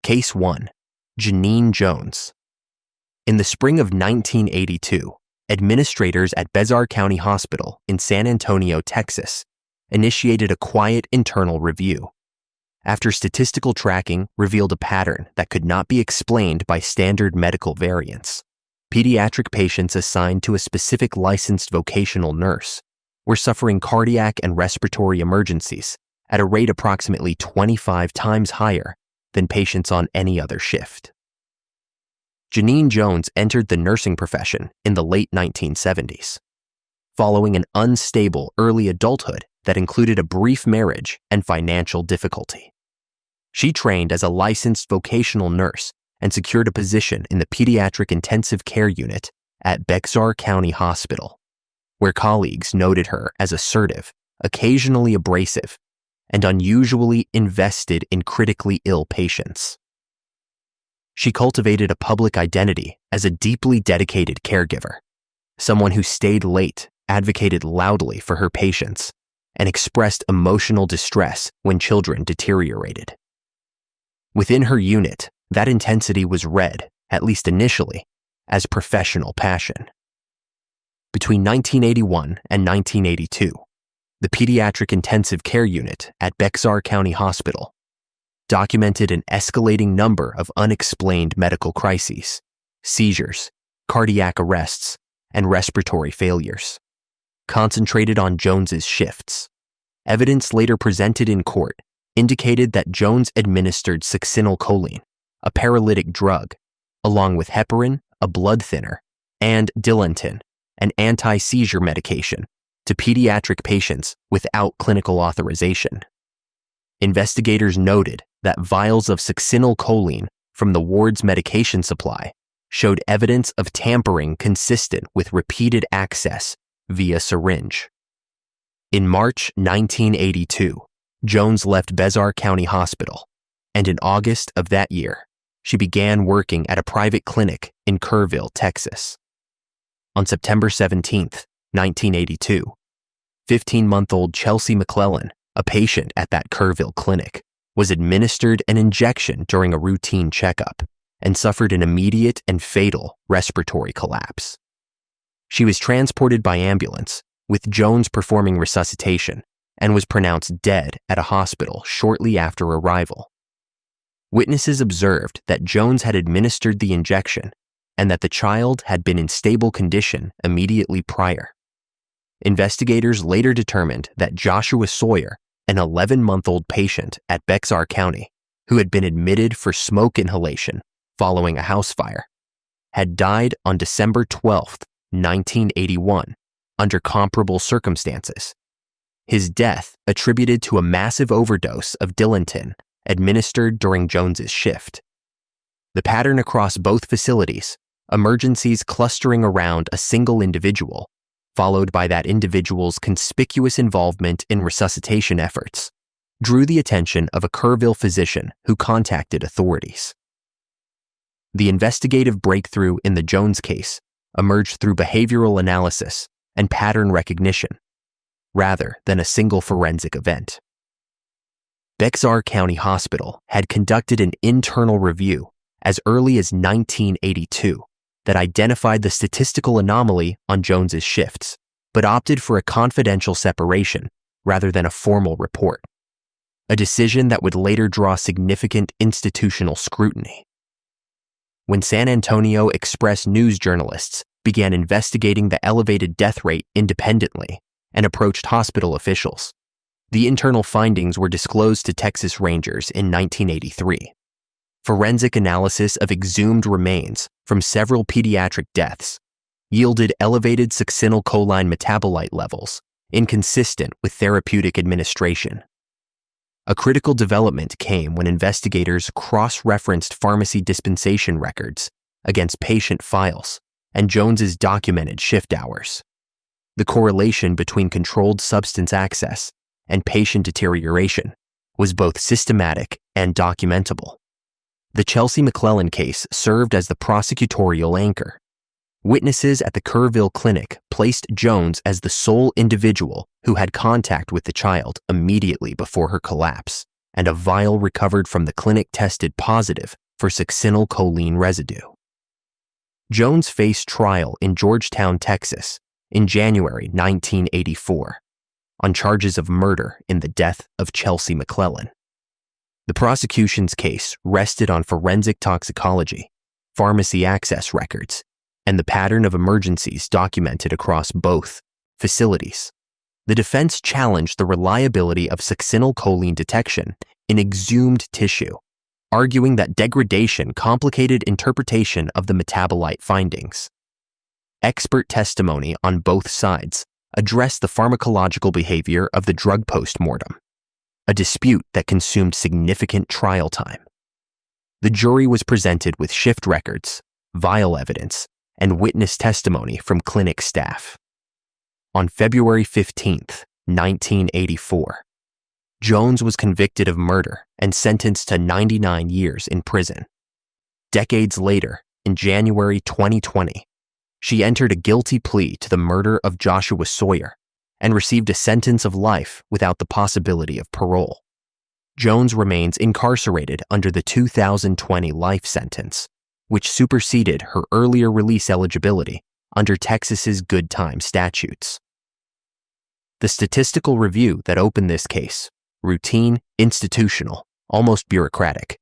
Case 1. Janine Jones. In the spring of 1982, administrators at Bezar County Hospital in San Antonio, Texas, initiated a quiet internal review. After statistical tracking revealed a pattern that could not be explained by standard medical variants, pediatric patients assigned to a specific licensed vocational nurse were suffering cardiac and respiratory emergencies at a rate approximately 25 times higher than patients on any other shift. Janine Jones entered the nursing profession in the late 1970s, following an unstable early adulthood that included a brief marriage and financial difficulty. She trained as a licensed vocational nurse and secured a position in the pediatric intensive care unit at Bexar County Hospital, where colleagues noted her as assertive, occasionally abrasive, and unusually invested in critically ill patients. She cultivated a public identity as a deeply dedicated caregiver, someone who stayed late, advocated loudly for her patients, and expressed emotional distress when children deteriorated. Within her unit, that intensity was read, at least initially, as professional passion. Between 1981 and 1982, the Pediatric Intensive Care Unit at Bexar County Hospital documented an escalating number of unexplained medical crises, seizures, cardiac arrests, and respiratory failures, concentrated on Jones's shifts. Evidence later presented in court indicated that Jones administered succinylcholine, a paralytic drug, along with heparin, a blood thinner, and Dilantin, an anti-seizure medication, to pediatric patients without clinical authorization. Investigators noted that vials of succinylcholine from the ward's medication supply showed evidence of tampering consistent with repeated access via syringe. In March 1982, Jones left Bezar County Hospital, and in August of that year, she began working at a private clinic in Kerrville, Texas. On September 17, 1982, 15-month-old Chelsea McClellan, a patient at that Kerrville clinic, was administered an injection during a routine checkup and suffered an immediate and fatal respiratory collapse. She was transported by ambulance, with Jones performing resuscitation, and was pronounced dead at a hospital shortly after arrival. Witnesses observed that Jones had administered the injection and that the child had been in stable condition immediately prior. Investigators later determined that Joshua Sawyer, an 11-month-old patient at Bexar County, who had been admitted for smoke inhalation following a house fire, had died on December 12, 1981, under comparable circumstances. His death attributed to a massive overdose of Dilantin administered during Jones's shift. The pattern across both facilities, emergencies clustering around a single individual, followed by that individual's conspicuous involvement in resuscitation efforts, drew the attention of a Kerrville physician who contacted authorities. The investigative breakthrough in the Jones case emerged through behavioral analysis and pattern recognition, rather than a single forensic event. Bexar County Hospital had conducted an internal review as early as 1982 that identified the statistical anomaly on Jones's shifts, but opted for a confidential separation rather than a formal report, a decision that would later draw significant institutional scrutiny. When San Antonio Express news journalists began investigating the elevated death rate independently and approached hospital officials, the internal findings were disclosed to Texas Rangers in 1983. Forensic analysis of exhumed remains from several pediatric deaths yielded elevated succinylcholine metabolite levels inconsistent with therapeutic administration. A critical development came when investigators cross-referenced pharmacy dispensation records against patient files and Jones's documented shift hours. The correlation between controlled substance access and patient deterioration was both systematic and documentable. The Chelsea McClellan case served as the prosecutorial anchor. Witnesses at the Kerrville clinic placed Jones as the sole individual who had contact with the child immediately before her collapse and a vial recovered from the clinic tested positive for succinylcholine residue. Jones faced trial in Georgetown, Texas, in January 1984, on charges of murder in the death of Chelsea McClellan. The prosecution's case rested on forensic toxicology, pharmacy access records, and the pattern of emergencies documented across both facilities. The defense challenged the reliability of succinylcholine detection in exhumed tissue, arguing that degradation complicated interpretation of the metabolite findings. Expert testimony on both sides addressed the pharmacological behavior of the drug post-mortem, a dispute that consumed significant trial time. The jury was presented with shift records, vial evidence, and witness testimony from clinic staff. On February 15, 1984, Jones was convicted of murder and sentenced to 99 years in prison. Decades later, in January 2020, she entered a guilty plea to the murder of Joshua Sawyer and received a sentence of life without the possibility of parole. Jones remains incarcerated under the 2020 life sentence, which superseded her earlier release eligibility under Texas's good time statutes. The statistical review that opened this case, routine, institutional, almost bureaucratic,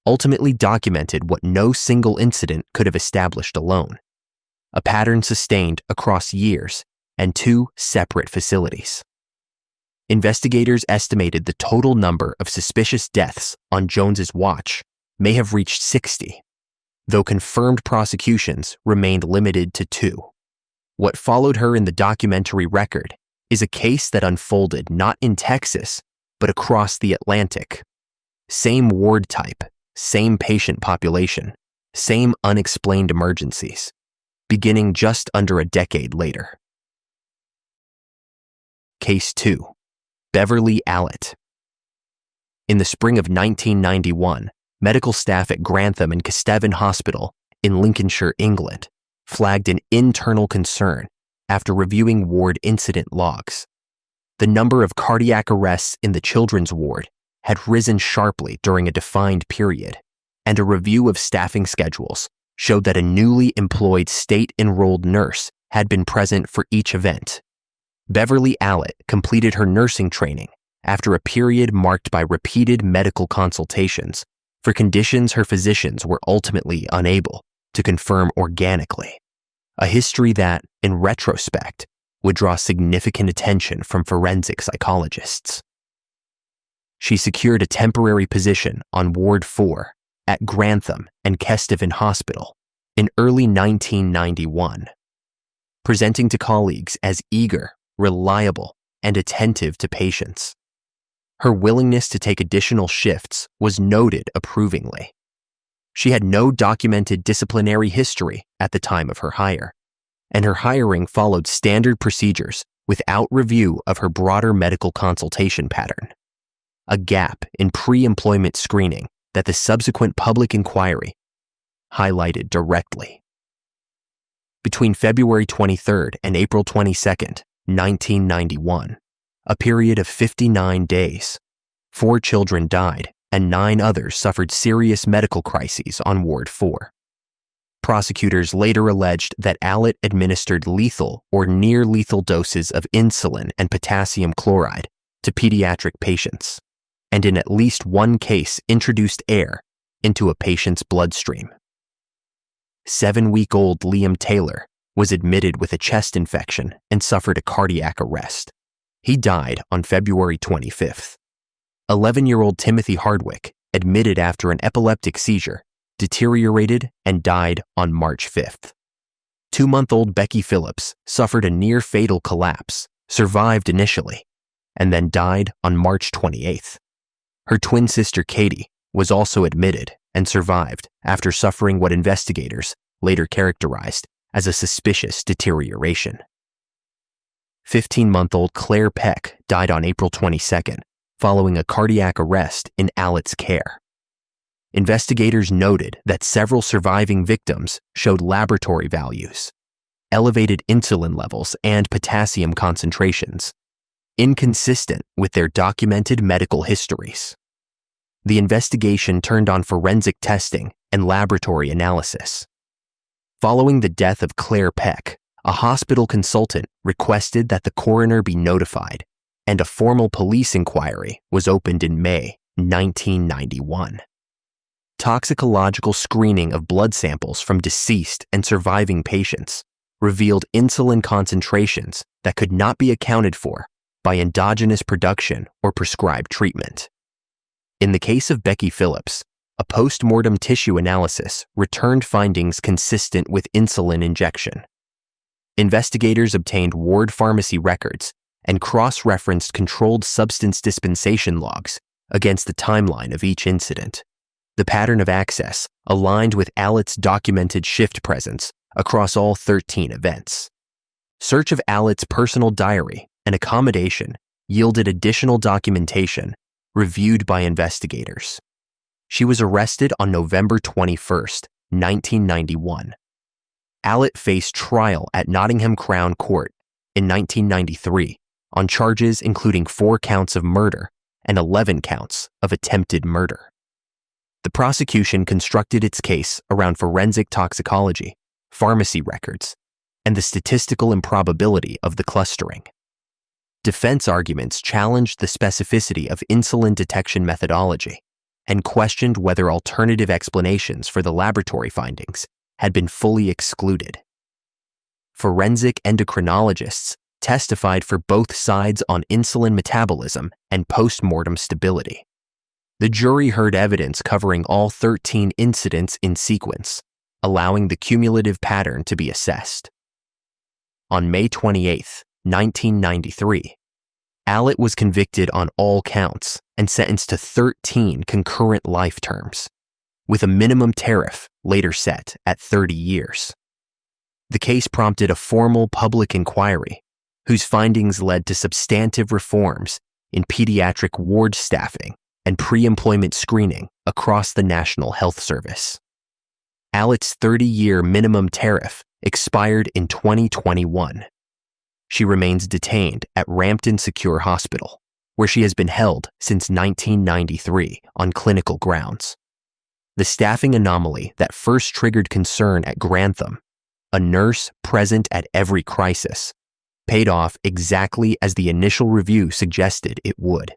ultimately documented what no single incident could have established alone: a pattern sustained across years and 2 separate facilities. Investigators estimated the total number of suspicious deaths on Jones's watch may have reached 60, though confirmed prosecutions remained limited to 2. What followed her in the documentary record is a case that unfolded not in Texas, but across the Atlantic. Same ward type, same patient population, same unexplained emergencies, beginning just under a decade later. Case 2. Beverly Allett. In the spring of 1991, medical staff at Grantham and Kesteven Hospital in Lincolnshire, England, flagged an internal concern after reviewing ward incident logs. The number of cardiac arrests in the children's ward had risen sharply during a defined period, and a review of staffing schedules showed that a newly employed state-enrolled nurse had been present for each event. Beverly Allett completed her nursing training after a period marked by repeated medical consultations for conditions her physicians were ultimately unable to confirm organically, a history that, in retrospect, would draw significant attention from forensic psychologists. She secured a temporary position on Ward 4 at Grantham and Kesteven Hospital in early 1991, presenting to colleagues as eager, reliable, and attentive to patients. Her willingness to take additional shifts was noted approvingly. She had no documented disciplinary history at the time of her hire, and her hiring followed standard procedures without review of her broader medical consultation pattern, a gap in pre-employment screening that the subsequent public inquiry highlighted directly. Between February 23 and April 22, 1991, a period of 59 days, 4 children died and 9 others suffered serious medical crises on Ward 4. Prosecutors later alleged that Allett administered lethal or near-lethal doses of insulin and potassium chloride to pediatric patients, and in at least one case introduced air into a patient's bloodstream. 7-week-old Liam Taylor was admitted with a chest infection and suffered a cardiac arrest. He died on February 25th. 11-year-old Timothy Hardwick, admitted after an epileptic seizure, deteriorated and died on March 5th. 2-month-old Becky Phillips suffered a near-fatal collapse, survived initially, and then died on March 28th. Her twin sister Katie was also admitted and survived after suffering what investigators later characterized as a suspicious deterioration. 15-month-old Claire Peck died on April 22nd following a cardiac arrest in Allett's care. Investigators noted that several surviving victims showed laboratory values, elevated insulin levels, and potassium concentrations, inconsistent with their documented medical histories. the investigation turned on forensic testing and laboratory analysis. Following the death of Claire Peck, a hospital consultant requested that the coroner be notified, and a formal police inquiry was opened in May 1991. Toxicological screening of blood samples from deceased and surviving patients revealed insulin concentrations that could not be accounted for by endogenous production or prescribed treatment. In the case of Becky Phillips, a post-mortem tissue analysis returned findings consistent with insulin injection. Investigators obtained ward pharmacy records and cross-referenced controlled substance dispensation logs against the timeline of each incident. The pattern of access aligned with Allett's documented shift presence across all 13 events. Search of Allett's personal diary and accommodation yielded additional documentation reviewed by investigators. She was arrested on November 21, 1991. Allett faced trial at Nottingham Crown Court in 1993 on charges including 4 counts of murder and 11 counts of attempted murder. The prosecution constructed its case around forensic toxicology, pharmacy records, and the statistical improbability of the clustering. Defense arguments challenged the specificity of insulin detection methodology and questioned whether alternative explanations for the laboratory findings had been fully excluded. Forensic endocrinologists testified for both sides on insulin metabolism and post-mortem stability. The jury heard evidence covering all 13 incidents in sequence, allowing the cumulative pattern to be assessed. On May 28, 1993, Allett was convicted on all counts and sentenced to 13 concurrent life terms, with a minimum tariff later set at 30 years. The case prompted a formal public inquiry, whose findings led to substantive reforms in pediatric ward staffing and pre-employment screening across the National Health Service. Allett's 30-year minimum tariff expired in 2021. She remains detained at Rampton Secure Hospital, where she has been held since 1993 on clinical grounds. The staffing anomaly that first triggered concern at Grantham, a nurse present at every crisis, paid off exactly as the initial review suggested it would.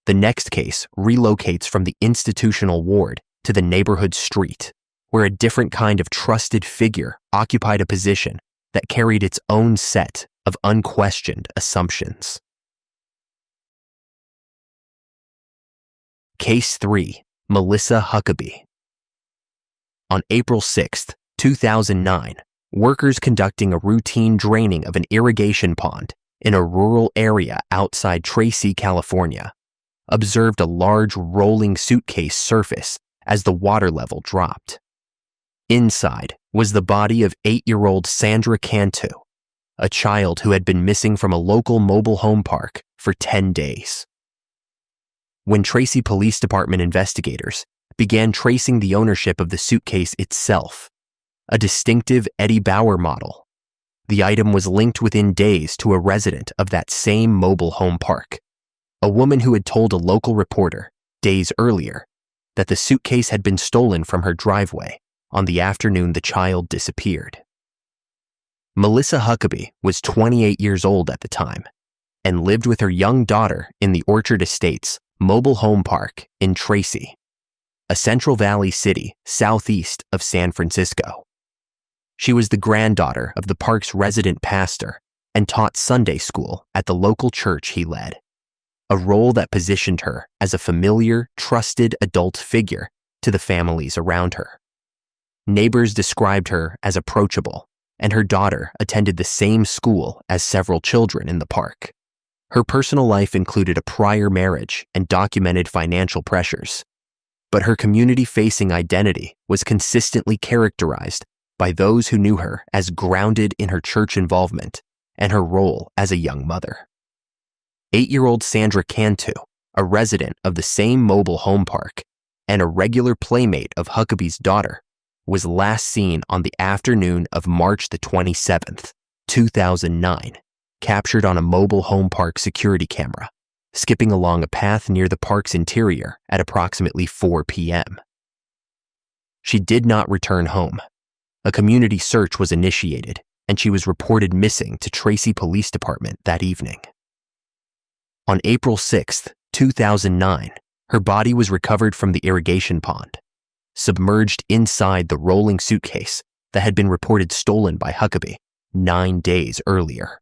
The next case relocates from the institutional ward to the neighborhood street, where a different kind of trusted figure occupied a position that carried its own set of unquestioned assumptions. Case 3. Melissa Huckabee. On April 6, 2009, workers conducting a routine draining of an irrigation pond in a rural area outside Tracy, California, observed a large rolling suitcase surface as the water level dropped. Inside was the body of 8-year-old Sandra Cantu, a child who had been missing from a local mobile home park for 10 days. When Tracy Police Department investigators began tracing the ownership of the suitcase itself, a distinctive Eddie Bauer model, the item was linked within days to a resident of that same mobile home park, a woman who had told a local reporter days earlier that the suitcase had been stolen from her driveway on the afternoon the child disappeared. Melissa Huckabee was 28 years old at the time and lived with her young daughter in the Orchard Estates mobile home park in Tracy, a Central Valley city southeast of San Francisco. She was the granddaughter of the park's resident pastor and taught Sunday school at the local church he led, a role that positioned her as a familiar, trusted adult figure to the families around her. Neighbors described her as approachable, and her daughter attended the same school as several children in the park. Her personal life included a prior marriage and documented financial pressures, but her community-facing identity was consistently characterized by those who knew her as grounded in her church involvement and her role as a young mother. 8-year-old Sandra Cantu, a resident of the same mobile home park and a regular playmate of Huckabee's daughter, was last seen on the afternoon of March the 27th, 2009, captured on a mobile home park security camera, skipping along a path near the park's interior at approximately 4 p.m. She did not return home. A community search was initiated, and she was reported missing to Tracy Police Department that evening. On April 6, 2009, her body was recovered from the irrigation pond, submerged inside the rolling suitcase that had been reported stolen by Huckabee 9 days earlier.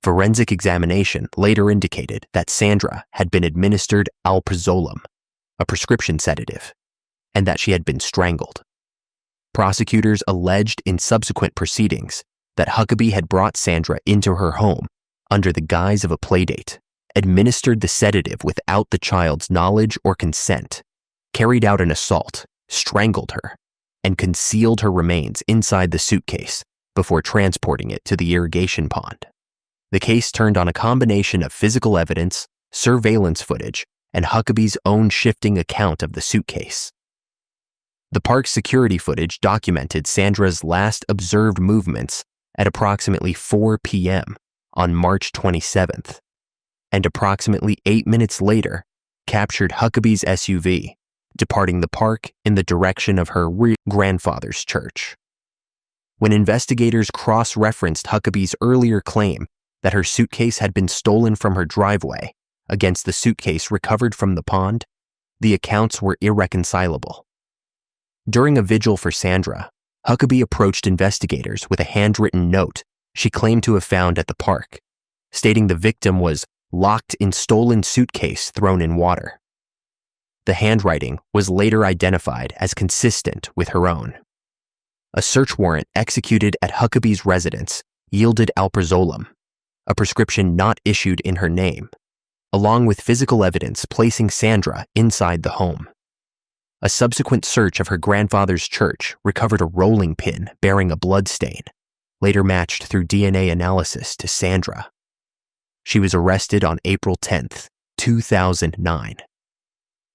Forensic examination later indicated that Sandra had been administered alprazolam, a prescription sedative, and that she had been strangled. Prosecutors alleged in subsequent proceedings that Huckabee had brought Sandra into her home under the guise of a playdate, administered the sedative without the child's knowledge or consent, carried out an assault, strangled her, and concealed her remains inside the suitcase before transporting it to the irrigation pond. The case turned on a combination of physical evidence, surveillance footage, and Huckabee's own shifting account of the suitcase. The park's security footage documented Sandra's last observed movements at approximately 4 p.m. on March 27th, and approximately 8 minutes later captured Huckabee's SUV, departing the park in the direction of her grandfather's church. When investigators cross-referenced Huckabee's earlier claim that her suitcase had been stolen from her driveway against the suitcase recovered from the pond, the accounts were irreconcilable. During a vigil for Sandra, Huckabee approached investigators with a handwritten note she claimed to have found at the park, stating the victim was locked in stolen suitcase thrown in water. The handwriting was later identified as consistent with her own. A search warrant executed at Huckabee's residence yielded alprazolam, a prescription not issued in her name, along with physical evidence placing Sandra inside the home. A subsequent search of her grandfather's church recovered a rolling pin bearing a blood stain, later matched through DNA analysis to Sandra. She was arrested on April 10, 2009.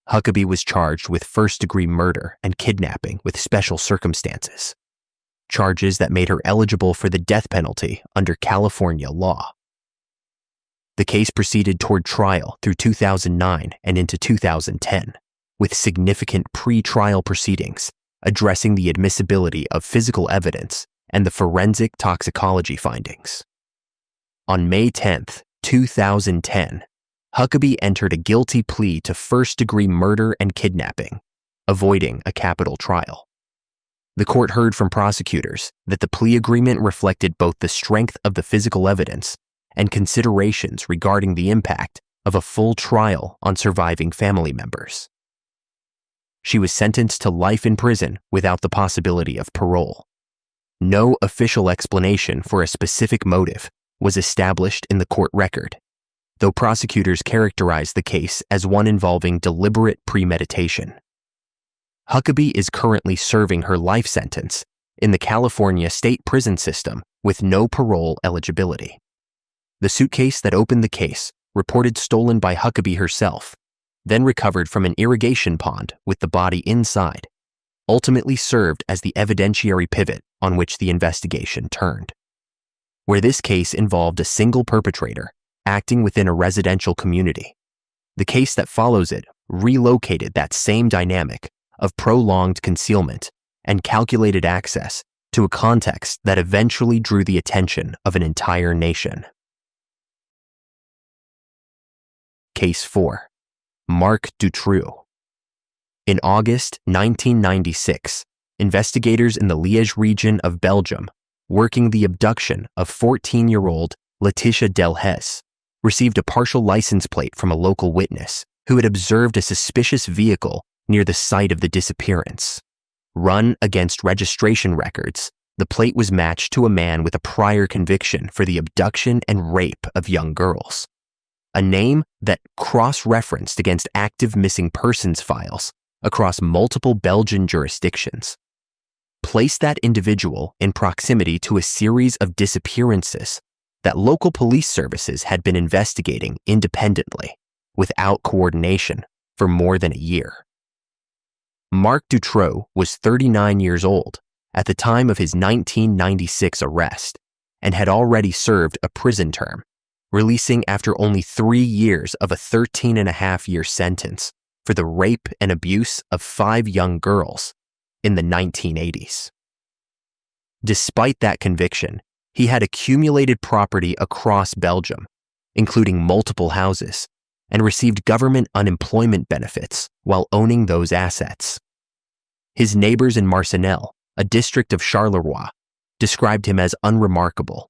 Huckabee was charged with first-degree murder and kidnapping with special circumstances, charges that made her eligible for the death penalty under California law. The case proceeded toward trial through 2009 and into 2010, with significant pre-trial proceedings addressing the admissibility of physical evidence and the forensic toxicology findings. On May 10, 2010, Huckabee entered a guilty plea to first-degree murder and kidnapping, avoiding a capital trial. The court heard from prosecutors that the plea agreement reflected both the strength of the physical evidence and considerations regarding the impact of a full trial on surviving family members. She was sentenced to life in prison without the possibility of parole. No official explanation for a specific motive was established in the court record, though prosecutors characterized the case as one involving deliberate premeditation. Huckabee is currently serving her life sentence in the California state prison system with no parole eligibility. The suitcase that opened the case, reported stolen by Huckabee herself, then recovered from an irrigation pond with the body inside, ultimately served as the evidentiary pivot on which the investigation turned. Where this case involved a single perpetrator acting within a residential community, the case that follows it relocated that same dynamic of prolonged concealment and calculated access to a context that eventually drew the attention of an entire nation. Case 4. Marc Dutroux. In August 1996, investigators in the Liège region of Belgium, working the abduction of 14-year-old Laetitia Delhaize, received a partial license plate from a local witness who had observed a suspicious vehicle near the site of the disappearance. Run against registration records, the plate was matched to a man with a prior conviction for the abduction and rape of young girls, a name that cross-referenced against active missing persons files across multiple Belgian jurisdictions. Place that individual in proximity to a series of disappearances that local police services had been investigating independently, without coordination, for more than a year. Marc Dutroux was 39 years old at the time of his 1996 arrest and had already served a prison term, releasing after only 3 years of a 13-and-a-half-year sentence for the rape and abuse of 5 young girls in the 1980s. Despite that conviction, he had accumulated property across Belgium, including multiple houses, and received government unemployment benefits while owning those assets. His neighbors in Marcinelle, a district of Charleroi, described him as unremarkable,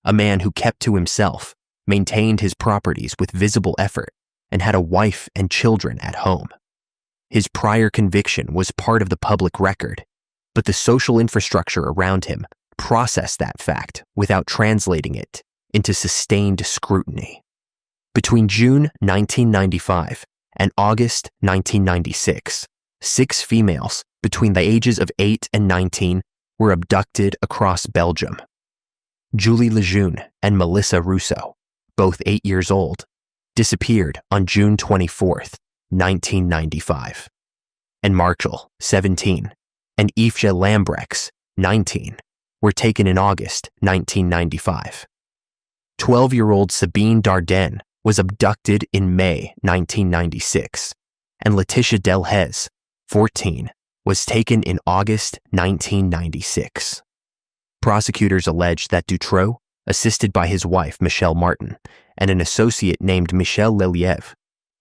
a man who kept to himself, maintained his properties with visible effort, and had a wife and children at home. His prior conviction was part of the public record, but the social infrastructure around him processed that fact without translating it into sustained scrutiny. Between June 1995 and August 1996, 6 females between the ages of 8 and 19 were abducted across Belgium. Julie Lejeune and Melissa Rousseau, both 8 years old, disappeared on June 24, 1995. And Marshall, 17, and Yves Lambrex, 19, were taken in August 1995. 12-year-old Sabine Dardenne was abducted in May 1996, and Laetitia Delhaize, 14, was taken in August 1996. Prosecutors alleged that Dutroux, assisted by his wife Michelle Martin and an associate named Michel Lelièvre,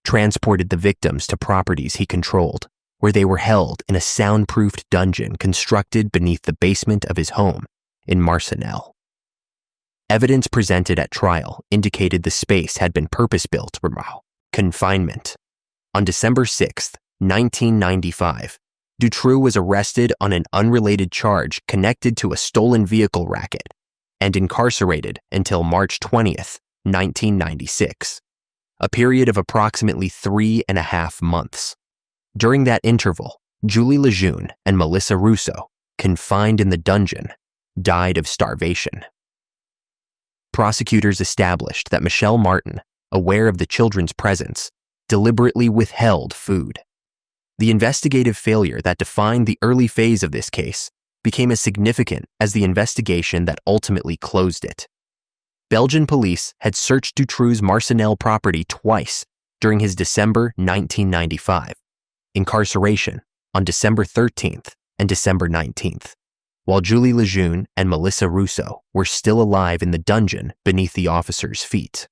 transported the victims to properties he controlled, where they were held in a soundproofed dungeon constructed beneath the basement of his home in Marcinelle. Evidence presented at trial indicated the space had been purpose-built for confinement. On December 6, 1995, Dutroux was arrested on an unrelated charge connected to a stolen vehicle racket and incarcerated until March 20, 1996, a period of approximately 3.5 months. During that interval, Julie Lejeune and Melissa Rousseau, confined in the dungeon, died of starvation. Prosecutors established that Michelle Martin, aware of the children's presence, deliberately withheld food. The investigative failure that defined the early phase of this case became as significant as the investigation that ultimately closed it. Belgian police had searched Dutroux's Marcinelle property twice during his December 1995 incarceration on December 13th and December 19th, while Julie Lejeune and Melissa Rousseau were still alive in the dungeon beneath the officers' feet.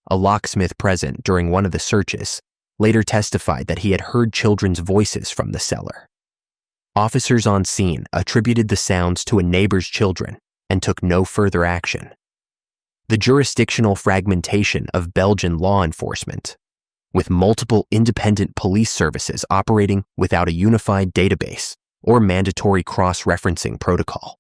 A locksmith present during one of the searches later testified that he had heard children's voices from the cellar. Officers on scene attributed the sounds to a neighbor's children and took no further action. The jurisdictional fragmentation of Belgian law enforcement, with multiple independent police services operating without a unified database or mandatory cross-referencing protocol,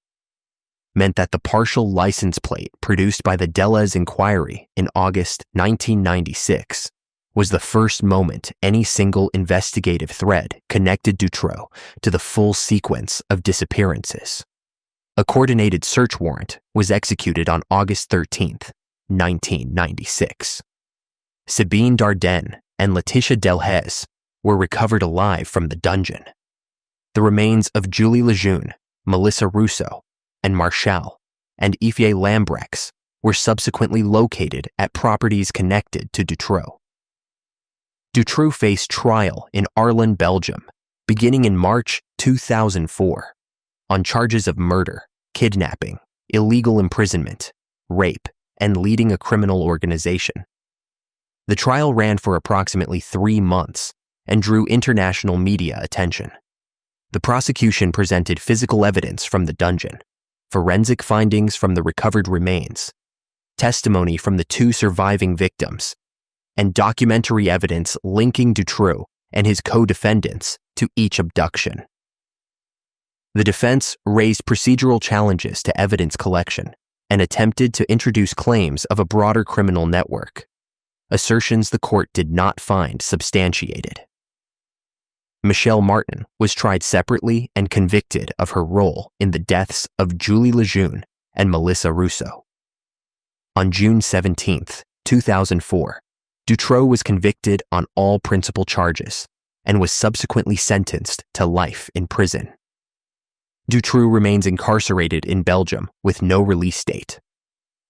meant that the partial license plate produced by the Delhaize inquiry in August 1996 was the first moment any single investigative thread connected Dutroux to the full sequence of disappearances. A coordinated search warrant was executed on August 13, 1996. Sabine Dardenne and Laetitia Delhaize were recovered alive from the dungeon. The remains of Julie Lejeune, Melissa Rousseau, and Marshall and Yves Lambrex were subsequently located at properties connected to Dutroux. Dutroux faced trial in Arlon, Belgium, beginning in March 2004, on charges of murder, kidnapping, illegal imprisonment, rape, and leading a criminal organization. The trial ran for approximately 3 months and drew international media attention. The prosecution presented physical evidence from the dungeon, forensic findings from the recovered remains, testimony from the 2 surviving victims, and documentary evidence linking Dutroux and his co-defendants to each abduction. The defense raised procedural challenges to evidence collection and attempted to introduce claims of a broader criminal network, assertions the court did not find substantiated. Michelle Martin was tried separately and convicted of her role in the deaths of Julie Lejeune and Melissa Rousseau. On June 17, 2004, Dutroux was convicted on all principal charges and was subsequently sentenced to life in prison. Dutroux remains incarcerated in Belgium with no release date.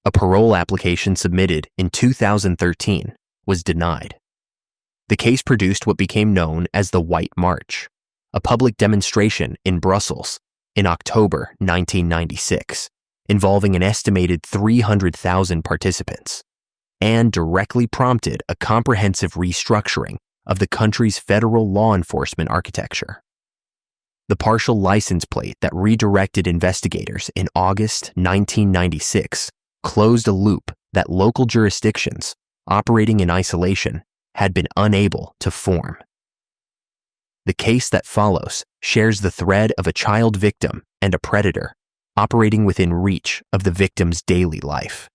a parole application submitted in 2013 was denied. The case produced what became known as the White March, a public demonstration in Brussels in October 1996, involving an estimated 300,000 participants, and directly prompted a comprehensive restructuring of the country's federal law enforcement architecture. The partial license plate that redirected investigators in August 1996 closed a loop that local jurisdictions, operating in isolation, had been unable to form. The case that follows shares the thread of a child victim and a predator operating within reach of the victim's daily life,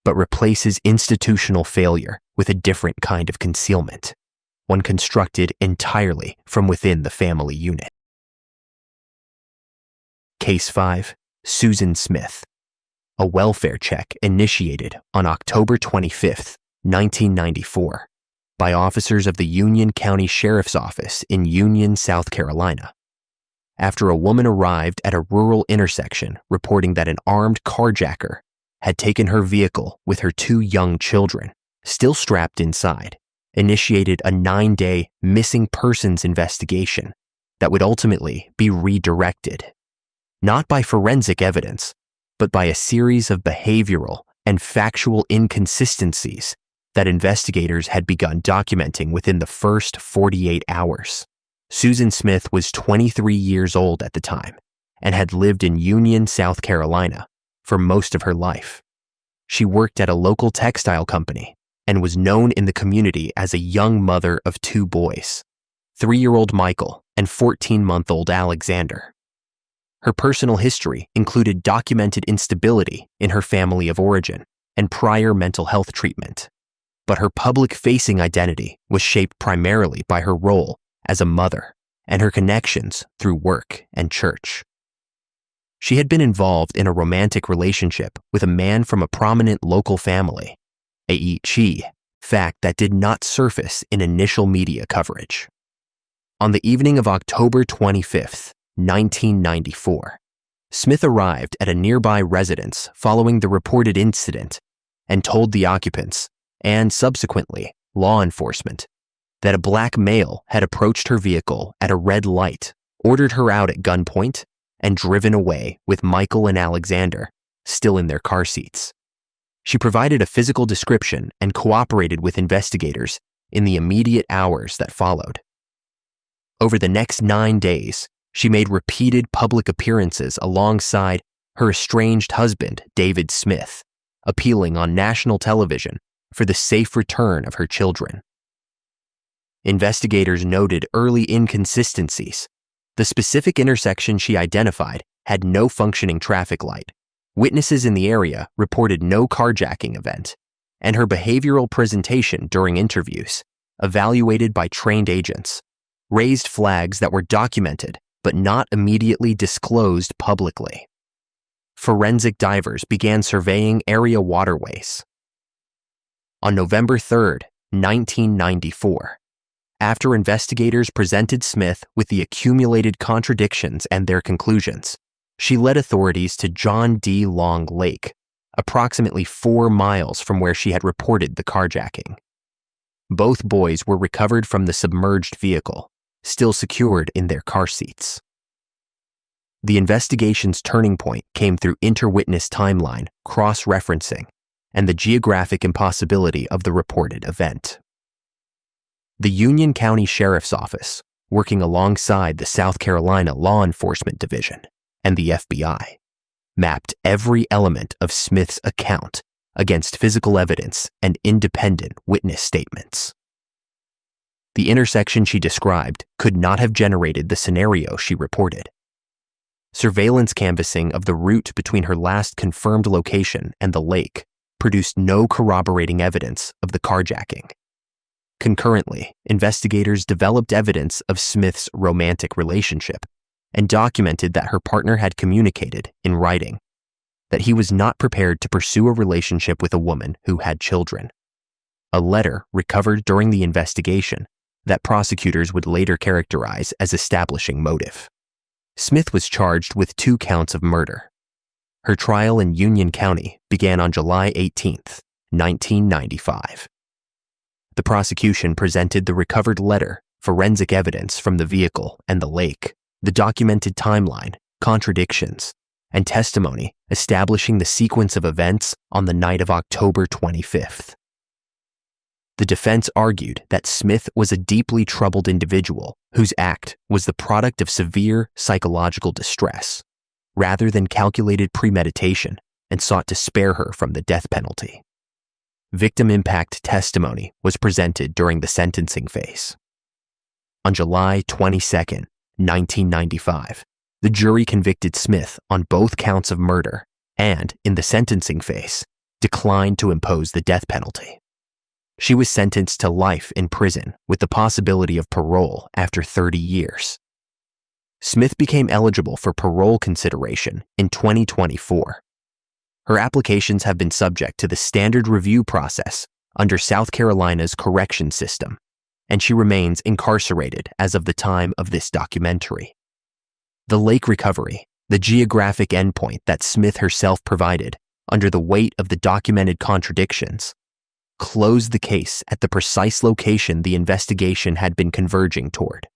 but replaces institutional failure with a different kind of concealment, one constructed entirely from within the family unit. Case 5, Susan Smith. A welfare check initiated on October 25, 1994, by officers of the Union County Sheriff's Office in Union, South Carolina, after a woman arrived at a rural intersection reporting that an armed carjacker had taken her vehicle with her 2 young children, still strapped inside, initiated a 9-day missing persons investigation that would ultimately be redirected, not by forensic evidence, but by a series of behavioral and factual inconsistencies that investigators had begun documenting within the first 48 hours. Susan Smith was 23 years old at the time and had lived in Union, South Carolina for most of her life. She worked at a local textile company and was known in the community as a young mother of 2 boys, 3-year-old Michael and 14-month-old Alexander. Her personal history included documented instability in her family of origin and prior mental health treatment, but her public-facing identity was shaped primarily by her role as a mother and her connections through work and church. She had been involved in a romantic relationship with a man from a prominent local family, a fact that did not surface in initial media coverage. On the evening of October 25th, 1994, Smith arrived at a nearby residence following the reported incident and told the occupants, and subsequently law enforcement, that a black male had approached her vehicle at a red light, ordered her out at gunpoint, and driven away with Michael and Alexander still in their car seats. She provided a physical description and cooperated with investigators in the immediate hours that followed. Over the next 9 days, she made repeated public appearances alongside her estranged husband, David Smith, appealing on national television for the safe return of her children. Investigators noted early inconsistencies. The specific intersection she identified had no functioning traffic light. Witnesses in the area reported no carjacking event, and her behavioral presentation during interviews, evaluated by trained agents, raised flags that were documented but not immediately disclosed publicly. Forensic divers began surveying area waterways. On November 3, 1994, after investigators presented Smith with the accumulated contradictions and their conclusions, she led authorities to John D. Long Lake, approximately 4 miles from where she had reported the carjacking. Both boys were recovered from the submerged vehicle, still secured in their car seats. The investigation's turning point came through interwitness timeline, cross-referencing, and the geographic impossibility of the reported event. The Union County Sheriff's Office, working alongside the South Carolina Law Enforcement Division and the FBI, mapped every element of Smith's account against physical evidence and independent witness statements. The intersection she described could not have generated the scenario she reported. Surveillance canvassing of the route between her last confirmed location and the lake produced no corroborating evidence of the carjacking. Concurrently, investigators developed evidence of Smith's romantic relationship and documented that her partner had communicated, in writing, that he was not prepared to pursue a relationship with a woman who had children. A letter recovered during the investigation that prosecutors would later characterize as establishing motive. Smith was charged with 2 counts of murder. Her trial in Union County began on July 18, 1995. The prosecution presented the recovered letter, forensic evidence from the vehicle and the lake, the documented timeline, contradictions, and testimony establishing the sequence of events on the night of October 25th. The defense argued that Smith was a deeply troubled individual whose act was the product of severe psychological distress, rather than calculated premeditation, and sought to spare her from the death penalty. Victim impact testimony was presented during the sentencing phase. On July 22, 1995, the jury convicted Smith on both counts of murder and, in the sentencing phase, declined to impose the death penalty. She was sentenced to life in prison with the possibility of parole after 30 years. Smith became eligible for parole consideration in 2024. Her applications have been subject to the standard review process under South Carolina's correction system, and she remains incarcerated as of the time of this documentary. The lake recovery, the geographic endpoint that Smith herself provided under the weight of the documented contradictions, closed the case at the precise location the investigation had been converging toward.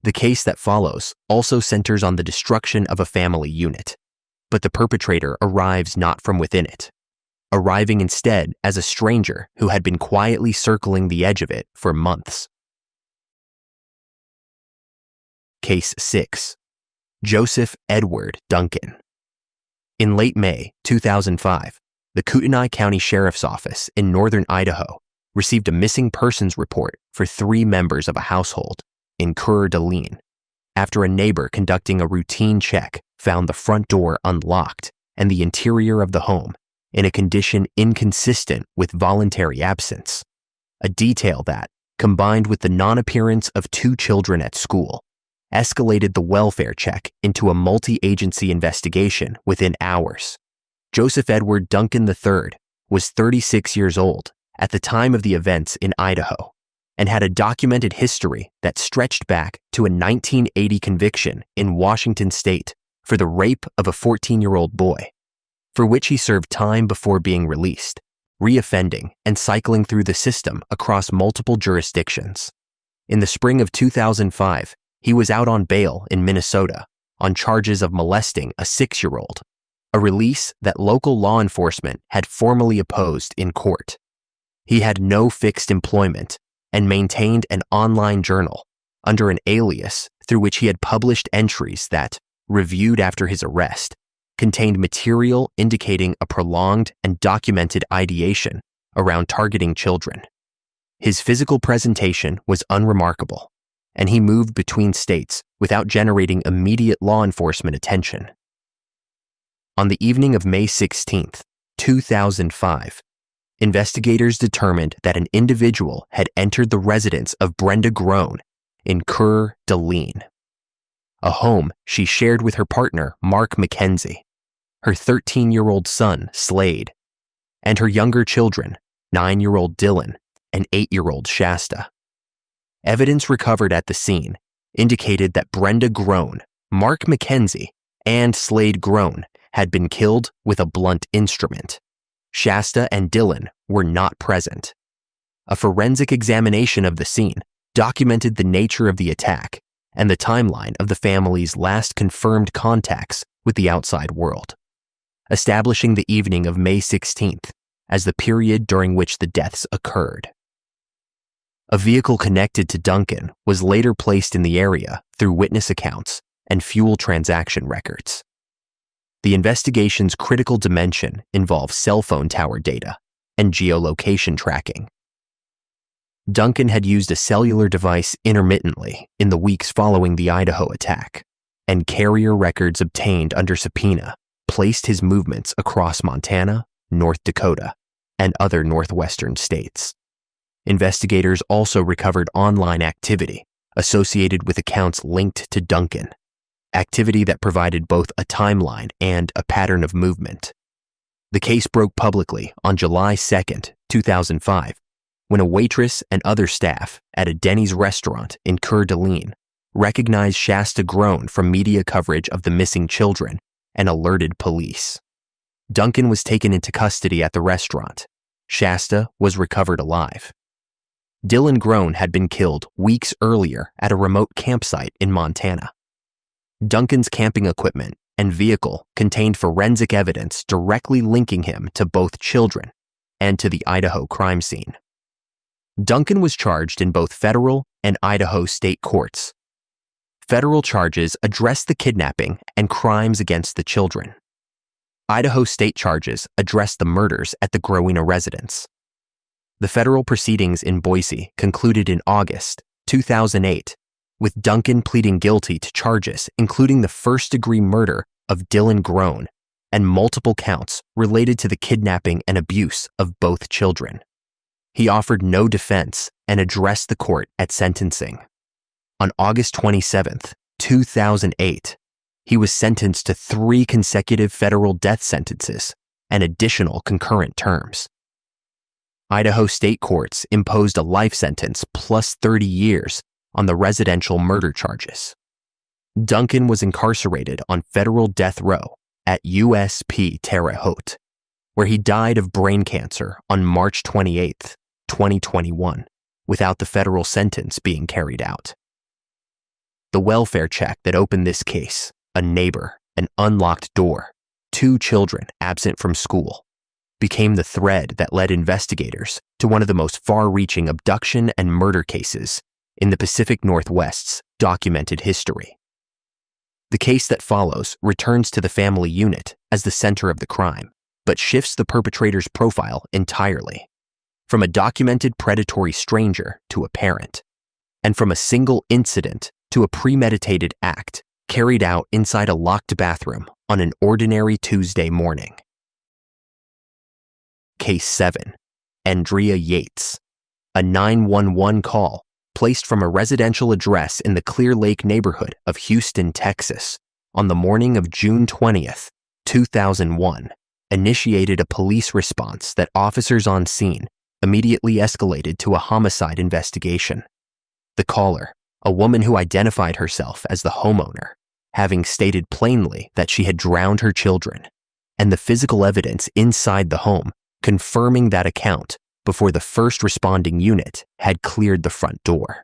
The case that follows also centers on the destruction of a family unit, but the perpetrator arrives not from within it, arriving instead as a stranger who had been quietly circling the edge of it for months. Case 6. Joseph Edward Duncan. In late May 2005, the Kootenai County Sheriff's Office in northern Idaho received a missing persons report for 3 members of a household in Coeur d'Alene after a neighbor conducting a routine check found the front door unlocked and the interior of the home in a condition inconsistent with voluntary absence, a detail that, combined with the non-appearance of 2 children at school, escalated the welfare check into a multi-agency investigation within hours. Joseph Edward Duncan III was 36 years old at the time of the events in Idaho and had a documented history that stretched back to a 1980 conviction in Washington state for the rape of a 14-year-old boy, for which he served time before being released, reoffending and cycling through the system across multiple jurisdictions. In the spring of 2005, he was out on bail in Minnesota on charges of molesting a 6-year-old, a release that local law enforcement had formally opposed in court. He had no fixed employment and maintained an online journal under an alias through which he had published entries that, reviewed after his arrest, contained material indicating a prolonged and documented ideation around targeting children. His physical presentation was unremarkable, and he moved between states without generating immediate law enforcement attention. On the evening of May 16, 2005, investigators determined that an individual had entered the residence of Brenda Groan in Coeur d'Alene, a home she shared with her partner, Mark McKenzie, her 13-year-old son, Slade, and her younger children, 9-year-old Dylan and 8-year-old Shasta. Evidence recovered at the scene indicated that Brenda Groan, Mark McKenzie, and Slade Groan had been killed with a blunt instrument. Shasta and Dylan were not present. A forensic examination of the scene documented the nature of the attack and the timeline of the family's last confirmed contacts with the outside world, establishing the evening of May 16th as the period during which the deaths occurred. A vehicle connected to Duncan was later placed in the area through witness accounts and fuel transaction records. The investigation's critical dimension involves cell phone tower data and geolocation tracking. Duncan had used a cellular device intermittently in the weeks following the Idaho attack, and carrier records obtained under subpoena placed his movements across Montana, North Dakota, and other northwestern states. Investigators also recovered online activity associated with accounts linked to Duncan, activity that provided both a timeline and a pattern of movement. The case broke publicly on July 2, 2005, when a waitress and other staff at a Denny's restaurant in Coeur d'Alene recognized Shasta Groan from media coverage of the missing children and alerted police. Duncan was taken into custody at the restaurant. Shasta was recovered alive. Dylan Groen had been killed weeks earlier at a remote campsite in Montana. Duncan's camping equipment and vehicle contained forensic evidence directly linking him to both children and to the Idaho crime scene. Duncan was charged in both federal and Idaho state courts. Federal charges addressed the kidnapping and crimes against the children. Idaho state charges addressed the murders at the Growena residence. The federal proceedings in Boise concluded in August 2008, with Duncan pleading guilty to charges including the first-degree murder of Dylan Groen and multiple counts related to the kidnapping and abuse of both children. He offered no defense and addressed the court at sentencing. On August 27, 2008, he was sentenced to 3 consecutive federal death sentences and additional concurrent terms. Idaho state courts imposed a life sentence plus 30 years on the residential murder charges. Duncan was incarcerated on federal death row at USP Terre Haute, where he died of brain cancer on March 28, 2021, without the federal sentence being carried out. The welfare check that opened this case, a neighbor, an unlocked door, 2 children absent from school, became the thread that led investigators to one of the most far-reaching abduction and murder cases in the Pacific Northwest's documented history. The case that follows returns to the family unit as the center of the crime, but shifts the perpetrator's profile entirely, from a documented predatory stranger to a parent, and from a single incident to a premeditated act carried out inside a locked bathroom on an ordinary Tuesday morning. Case 7. Andrea Yates. A 911 call placed from a residential address in the Clear Lake neighborhood of Houston, Texas, on the morning of June 20, 2001, initiated a police response that officers on scene immediately escalated to a homicide investigation. The caller, a woman who identified herself as the homeowner, having stated plainly that she had drowned her children, and the physical evidence inside the home confirming that account before the first responding unit had cleared the front door.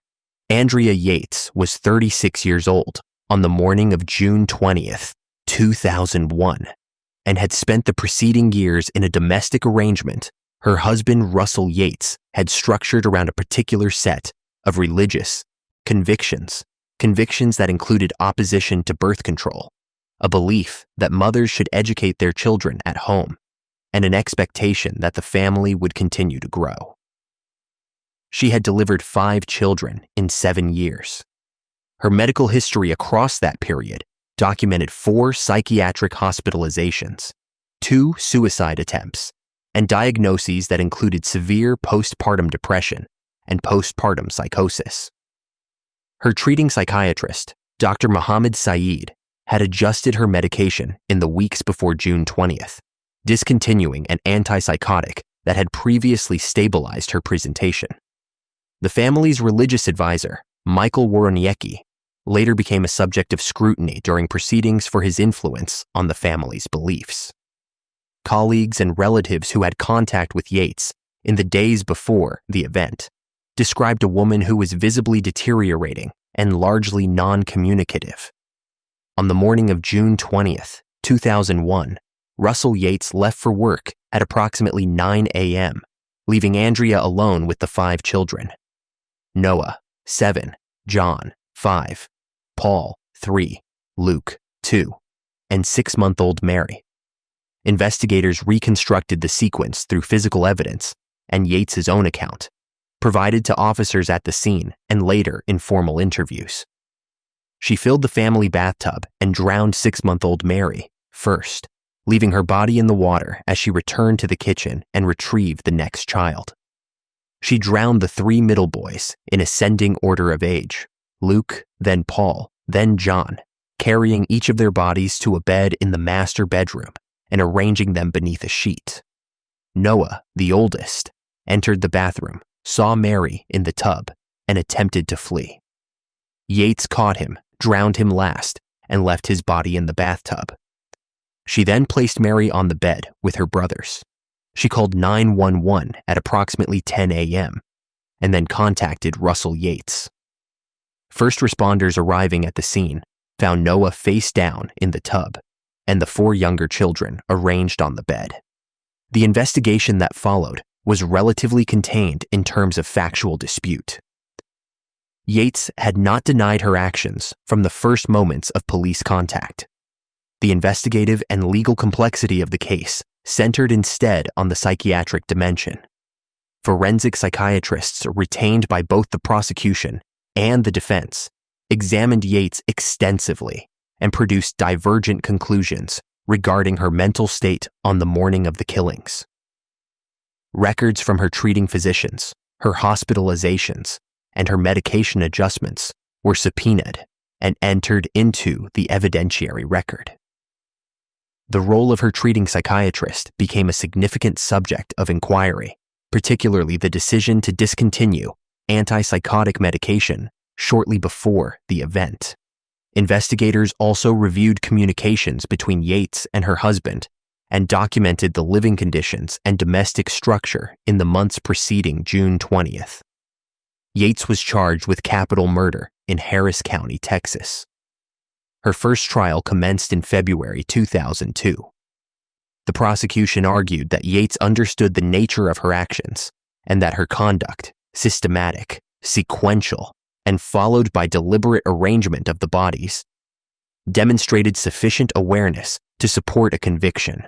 Andrea Yates was 36 years old on the morning of June 20, 2001, and had spent the preceding years in a domestic arrangement her husband Russell Yates had structured around a particular set of religious convictions that included opposition to birth control, a belief that mothers should educate their children at home, and an expectation that the family would continue to grow. She had delivered 5 children in 7 years. Her medical history across that period documented 4 psychiatric hospitalizations, 2 suicide attempts, and diagnoses that included severe postpartum depression and postpartum psychosis. Her treating psychiatrist, Dr. Mohammed Saeed, had adjusted her medication in the weeks before June 20th, discontinuing an antipsychotic that had previously stabilized her presentation. The family's religious advisor, Michael Woroniecki, later became a subject of scrutiny during proceedings for his influence on the family's beliefs. Colleagues and relatives who had contact with Yates in the days before the event described a woman who was visibly deteriorating and largely non-communicative. On the morning of June 20th, 2001, Russell Yates left for work at approximately 9 a.m., leaving Andrea alone with the 5 children: Noah, 7, John, 5, Paul, 3, Luke, 2, and 6-month-old Mary. Investigators reconstructed the sequence through physical evidence and Yates's own account, provided to officers at the scene and later in formal interviews. She filled the family bathtub and drowned 6-month-old Mary first, leaving her body in the water as she returned to the kitchen and retrieved the next child. She drowned the 3 middle boys in ascending order of age: Luke, then Paul, then John, carrying each of their bodies to a bed in the master bedroom and arranging them beneath a sheet. Noah, the oldest, entered the bathroom, saw Mary in the tub, and attempted to flee. Yates caught him, drowned him last, and left his body in the bathtub. She then placed Mary on the bed with her brothers. She called 911 at approximately 10 a.m. and then contacted Russell Yates. First responders arriving at the scene found Noah face down in the tub and the 4 younger children arranged on the bed. The investigation that followed was relatively contained in terms of factual dispute. Yates had not denied her actions from the first moments of police contact. The investigative and legal complexity of the case centered instead on the psychiatric dimension. Forensic psychiatrists retained by both the prosecution and the defense examined Yates extensively and produced divergent conclusions regarding her mental state on the morning of the killings. Records from her treating physicians, her hospitalizations, and her medication adjustments were subpoenaed and entered into the evidentiary record. The role of her treating psychiatrist became a significant subject of inquiry, particularly the decision to discontinue antipsychotic medication shortly before the event. Investigators also reviewed communications between Yates and her husband and documented the living conditions and domestic structure in the months preceding June 20th. Yates was charged with capital murder in Harris County, Texas. Her first trial commenced in February 2002. The prosecution argued that Yates understood the nature of her actions and that her conduct, systematic, sequential, and followed by deliberate arrangement of the bodies, demonstrated sufficient awareness to support a conviction.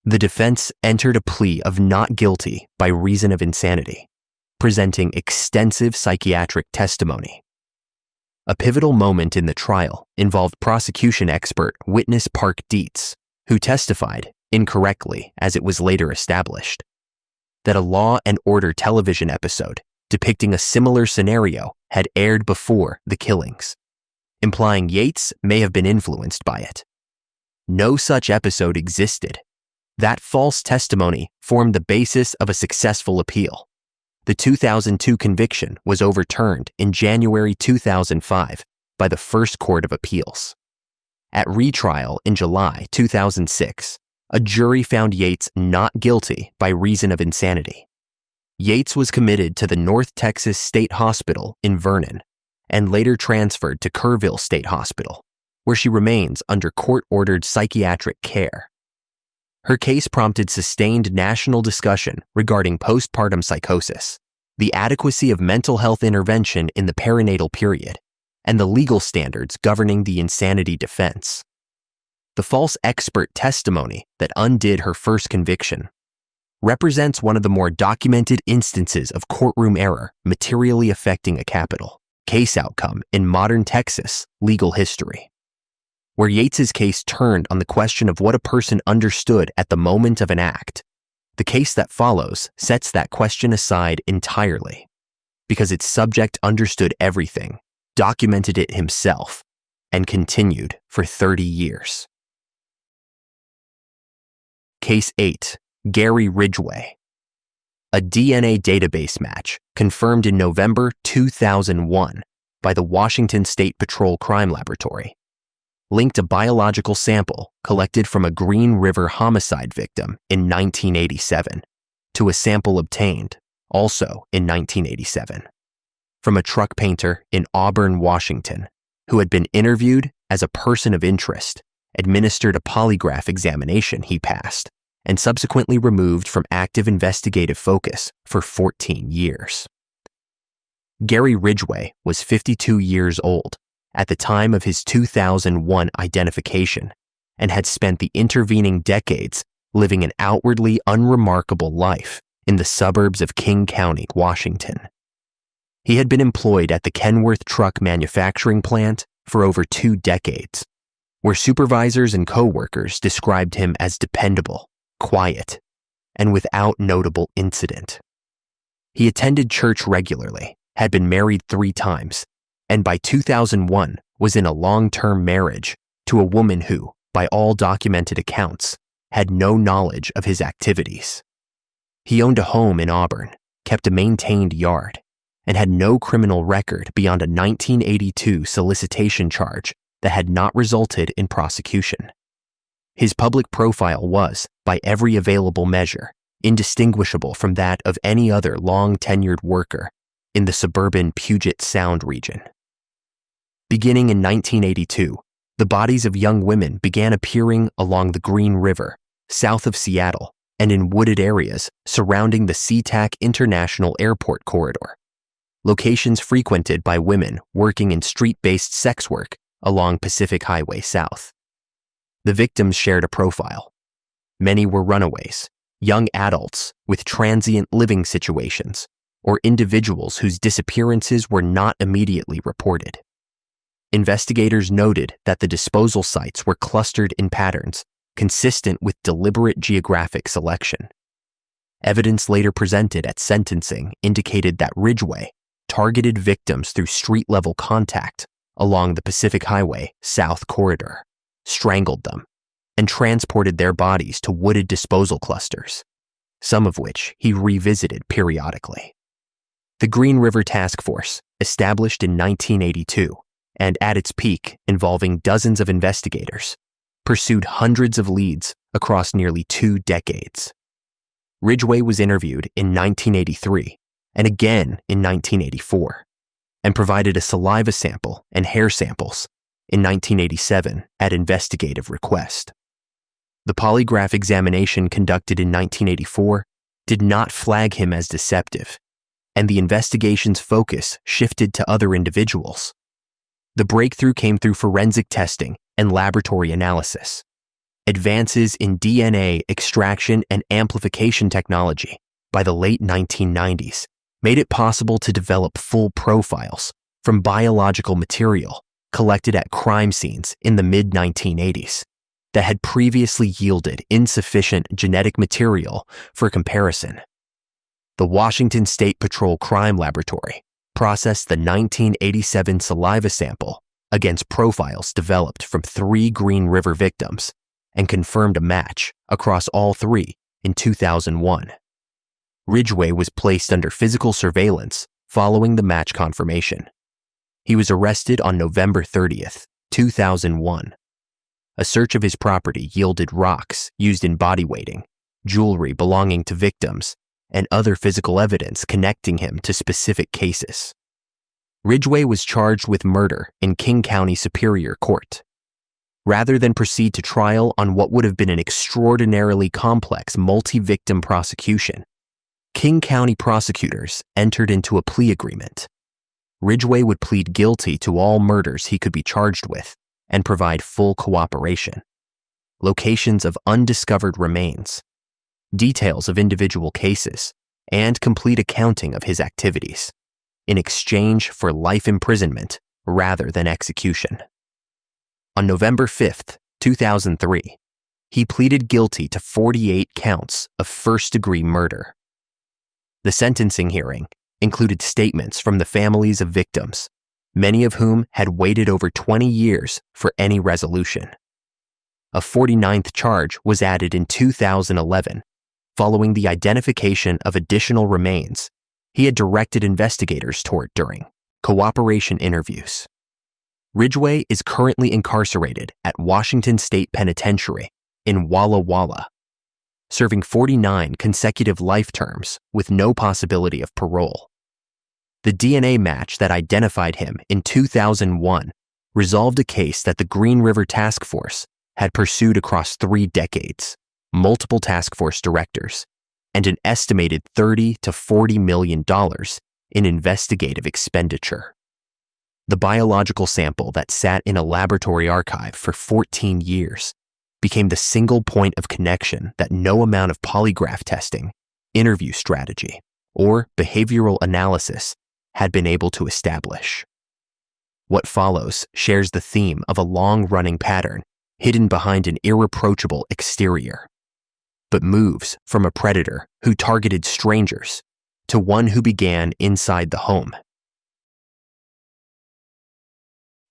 The defense entered a plea of not guilty by reason of insanity, presenting extensive psychiatric testimony. A pivotal moment in the trial involved prosecution expert witness Park Dietz, who testified, incorrectly as it was later established, that a Law and Order television episode depicting a similar scenario had aired before the killings, implying Yates may have been influenced by it. No such episode existed. That false testimony formed the basis of a successful appeal. The 2002 conviction was overturned in January 2005 by the First Court of Appeals. At retrial in July 2006, a jury found Yates not guilty by reason of insanity. Yates was committed to the North Texas State Hospital in Vernon and later transferred to Kerrville State Hospital, where she remains under court-ordered psychiatric care. Her case prompted sustained national discussion regarding postpartum psychosis, the adequacy of mental health intervention in the perinatal period, and the legal standards governing the insanity defense. The false expert testimony that undid her first conviction represents one of the more documented instances of courtroom error materially affecting a capital case outcome in modern Texas legal history, where Yates's case turned on the question of what a person understood at the moment of an act. The case that follows sets that question aside entirely, because its subject understood everything, documented it himself, and continued for 30 years. Case 8. Gary Ridgway. A DNA database match confirmed in November 2001 by the Washington State Patrol Crime Laboratory linked a biological sample collected from a Green River homicide victim in 1987 to a sample obtained, also in 1987, from a truck painter in Auburn, Washington, who had been interviewed as a person of interest, administered a polygraph examination he passed, and subsequently removed from active investigative focus for 14 years. Gary Ridgway was 52 years old at the time of his 2001 identification and had spent the intervening decades living an outwardly unremarkable life in the suburbs of King County, Washington. He had been employed at the Kenworth truck manufacturing plant for over 2 decades, where supervisors and co-workers described him as dependable, quiet, and without notable incident. He attended church regularly, had been married 3 times, and by 2001 was in a long-term marriage to a woman who, by all documented accounts, had no knowledge of his activities. He owned a home in Auburn, kept a maintained yard, and had no criminal record beyond a 1982 solicitation charge that had not resulted in prosecution. His public profile was, by every available measure, indistinguishable from that of any other long-tenured worker in the suburban Puget Sound region. Beginning in 1982, the bodies of young women began appearing along the Green River, south of Seattle, and in wooded areas surrounding the SeaTac International Airport corridor, locations frequented by women working in street-based sex work along Pacific Highway South. The victims shared a profile. Many were runaways, young adults with transient living situations, or individuals whose disappearances were not immediately reported. Investigators noted that the disposal sites were clustered in patterns consistent with deliberate geographic selection. Evidence later presented at sentencing indicated that Ridgway targeted victims through street-level contact along the Pacific Highway South corridor, strangled them, and transported their bodies to wooded disposal clusters, some of which he revisited periodically. The Green River Task Force, established in 1982, and at its peak involving dozens of investigators, pursued hundreds of leads across nearly 2 decades. Ridgway was interviewed in 1983 and again in 1984, and provided a saliva sample and hair samples in 1987 at investigative request. The polygraph examination conducted in 1984 did not flag him as deceptive, and the investigation's focus shifted to other individuals. The breakthrough came through forensic testing and laboratory analysis. Advances in DNA extraction and amplification technology by the late 1990s made it possible to develop full profiles from biological material collected at crime scenes in the mid-1980s that had previously yielded insufficient genetic material for comparison. The Washington State Patrol Crime Laboratory processed the 1987 saliva sample against profiles developed from 3 Green River victims and confirmed a match across all 3 in 2001. Ridgway was placed under physical surveillance following the match confirmation. He was arrested on November 30th, 2001. A search of his property yielded rocks used in body weighting, jewelry belonging to victims, and other physical evidence connecting him to specific cases. Ridgway was charged with murder in King County Superior Court. Rather than proceed to trial on what would have been an extraordinarily complex multi-victim prosecution, King County prosecutors entered into a plea agreement. Ridgway would plead guilty to all murders he could be charged with and provide full cooperation. Locations of undiscovered remains, details of individual cases, and complete accounting of his activities, in exchange for life imprisonment rather than execution. On November 5th, 2003, he pleaded guilty to 48 counts of first-degree murder. The sentencing hearing included statements from the families of victims, many of whom had waited over 20 years for any resolution. A 49th charge was added in 2011, following the identification of additional remains he had directed investigators toward during cooperation interviews. Ridgway is currently incarcerated at Washington State Penitentiary in Walla Walla, serving 49 consecutive life terms with no possibility of parole. The DNA match that identified him in 2001 resolved a case that the Green River Task Force had pursued across 3 decades, multiple task force directors, and an estimated $30 to $40 million in investigative expenditure. The biological sample that sat in a laboratory archive for 14 years became the single point of connection that no amount of polygraph testing, interview strategy, or behavioral analysis had been able to establish. What follows shares the theme of a long-running pattern hidden behind an irreproachable exterior, but moves from a predator who targeted strangers to one who began inside the home.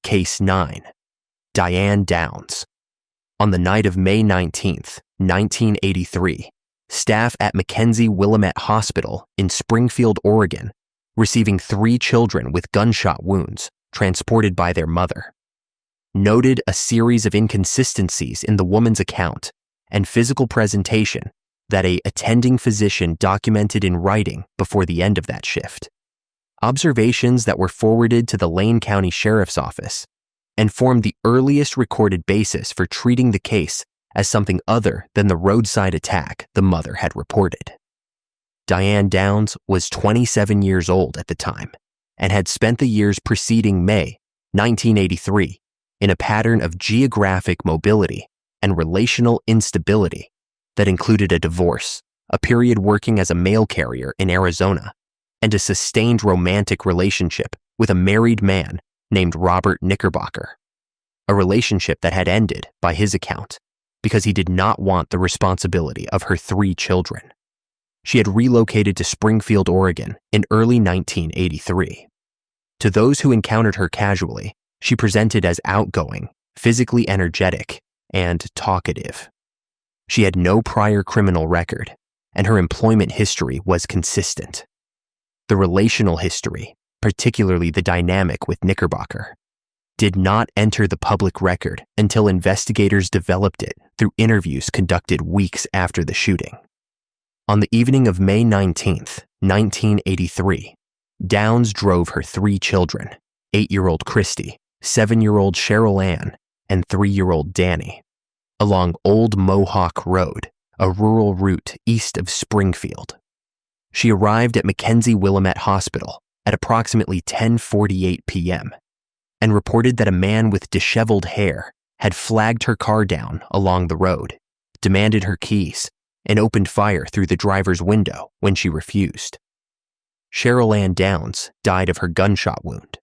Case 9. Diane Downs. On the night of May 19, 1983, staff at Mackenzie Willamette Hospital in Springfield, Oregon, receiving 3 children with gunshot wounds transported by their mother. noted a series of inconsistencies in the woman's account and physical presentation that a attending physician documented in writing before the end of that shift. Observations that were forwarded to the Lane County Sheriff's Office and formed the earliest recorded basis for treating the case as something other than the roadside attack the mother had reported. Diane Downs was 27 years old at the time and had spent the years preceding May 1983 in a pattern of geographic mobility and relational instability that included a divorce, a period working as a mail carrier in Arizona, and a sustained romantic relationship with a married man named Robert Knickerbocker, a relationship that had ended, by his account, because he did not want the responsibility of her 3 children. She had relocated to Springfield, Oregon in early 1983. To those who encountered her casually, she presented as outgoing, physically energetic, and talkative. She had no prior criminal record, and her employment history was consistent. The relational history, particularly the dynamic with Knickerbocker, did not enter the public record until investigators developed it through interviews conducted weeks after the shooting. On the evening of May 19, 1983, Downs drove her 3 children, 8-year-old Christy, 7-year-old Cheryl Ann, and 3-year-old Danny, along Old Mohawk Road, a rural route east of Springfield. She arrived at Mackenzie Willamette Hospital at approximately 10:48 p.m. and reported that a man with disheveled hair had flagged her car down along the road, demanded her keys, and opened fire through the driver's window when she refused. Cheryl Ann Downs died of her gunshot wound.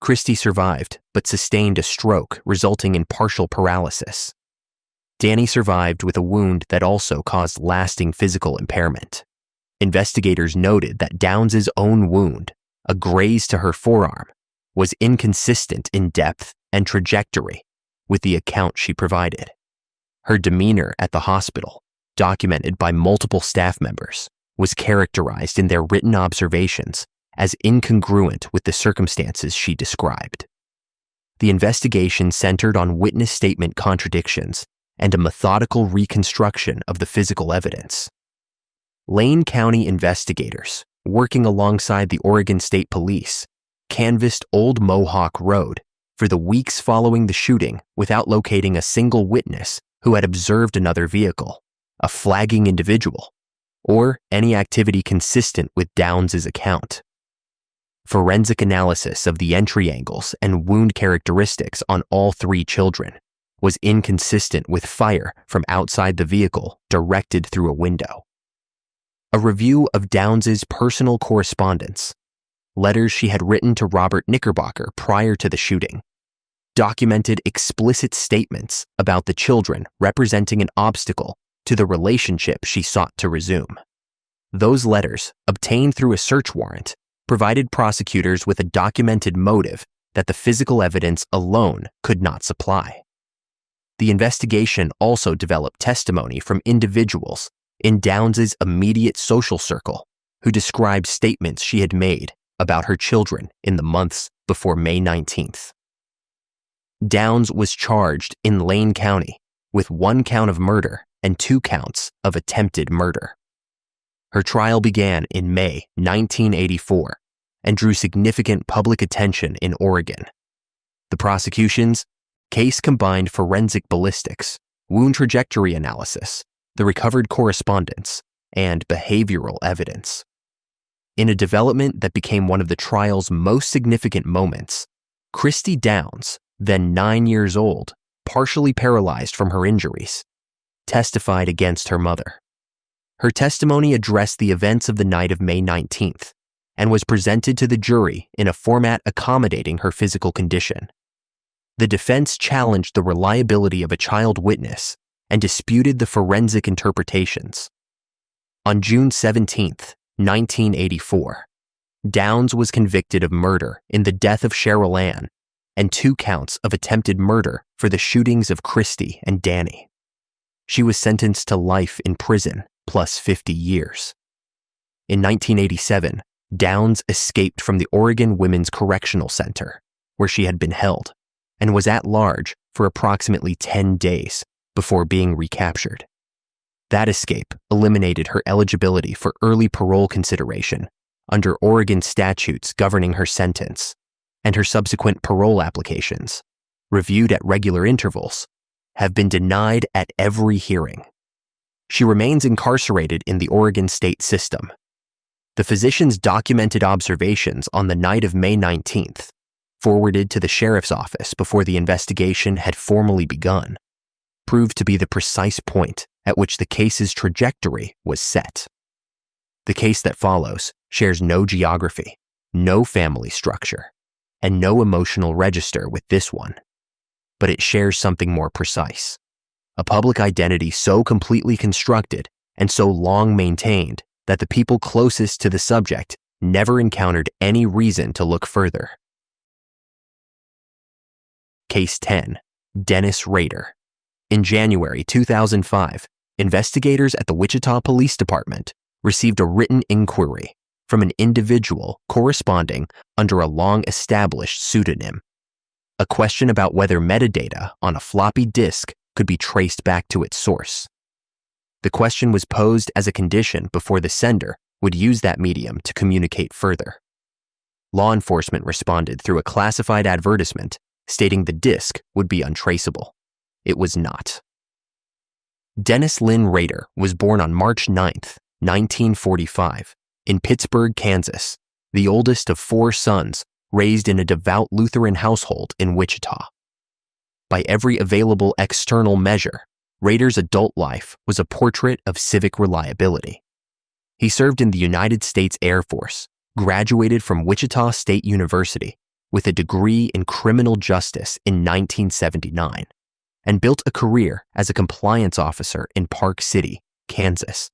Christy survived but sustained a stroke resulting in partial paralysis. Danny survived with a wound that also caused lasting physical impairment. Investigators noted that Downs' own wound, a graze to her forearm, was inconsistent in depth and trajectory with the account she provided. Her demeanor at the hospital, documented by multiple staff members, was characterized in their written observations as incongruent with the circumstances she described. The investigation centered on witness statement contradictions and a methodical reconstruction of the physical evidence. Lane County investigators, working alongside the Oregon State Police, canvassed Old Mohawk Road for the weeks following the shooting without locating a single witness who had observed another vehicle, a flagging individual, or any activity consistent with Downs' account. Forensic analysis of the entry angles and wound characteristics on all 3 children was inconsistent with fire from outside the vehicle directed through a window. A review of Downs' personal correspondence, letters she had written to Robert Knickerbocker prior to the shooting, documented explicit statements about the children representing an obstacle to the relationship she sought to resume. Those letters, obtained through a search warrant, provided prosecutors with a documented motive that the physical evidence alone could not supply. The investigation also developed testimony from individuals in Downs' immediate social circle who described statements she had made about her children in the months before May 19th. Downs was charged in Lane County with 1 count of murder and 2 counts of attempted murder. Her trial began in May 1984 and drew significant public attention in Oregon. The prosecution's case combined forensic ballistics, wound trajectory analysis, the recovered correspondence, and behavioral evidence. In a development that became one of the trial's most significant moments, Christy Downs, then 9 years old, partially paralyzed from her injuries, testified against her mother. Her testimony addressed the events of the night of May 19th and was presented to the jury in a format accommodating her physical condition. The defense challenged the reliability of a child witness and disputed the forensic interpretations. On June 17, 1984, Downs was convicted of murder in the death of Cheryl Ann and 2 counts of attempted murder for the shootings of Christy and Danny. She was sentenced to life in prison plus 50 years. In 1987, Downs escaped from the Oregon Women's Correctional Center, where she had been held, and was at large for approximately 10 days before being recaptured. That escape eliminated her eligibility for early parole consideration under Oregon statutes governing her sentence, and her subsequent parole applications, reviewed at regular intervals, have been denied at every hearing. She remains incarcerated in the Oregon state system. The physician's documented observations on the night of May 19th, forwarded to the sheriff's office before the investigation had formally begun, proved to be the precise point at which the case's trajectory was set. The case that follows shares no geography, no family structure, and no emotional register with this one. But it shares something more precise: a public identity so completely constructed and so long maintained that the people closest to the subject never encountered any reason to look further. Case 10. Dennis Rader. In January 2005, investigators at the Wichita Police Department received a written inquiry from an individual corresponding under a long-established pseudonym. A question about whether metadata on a floppy disk could be traced back to its source. The question was posed as a condition before the sender would use that medium to communicate further. Law enforcement responded through a classified advertisement stating the disk would be untraceable. It was not. Dennis Lynn Rader was born on March 9, 1945, in Pittsburgh, Kansas, the oldest of 4 sons raised in a devout Lutheran household in Wichita. By every available external measure, Rader's adult life was a portrait of civic reliability. He served in the United States Air Force, graduated from Wichita State University with a degree in criminal justice in 1979, and built a career as a compliance officer in Park City, Kansas,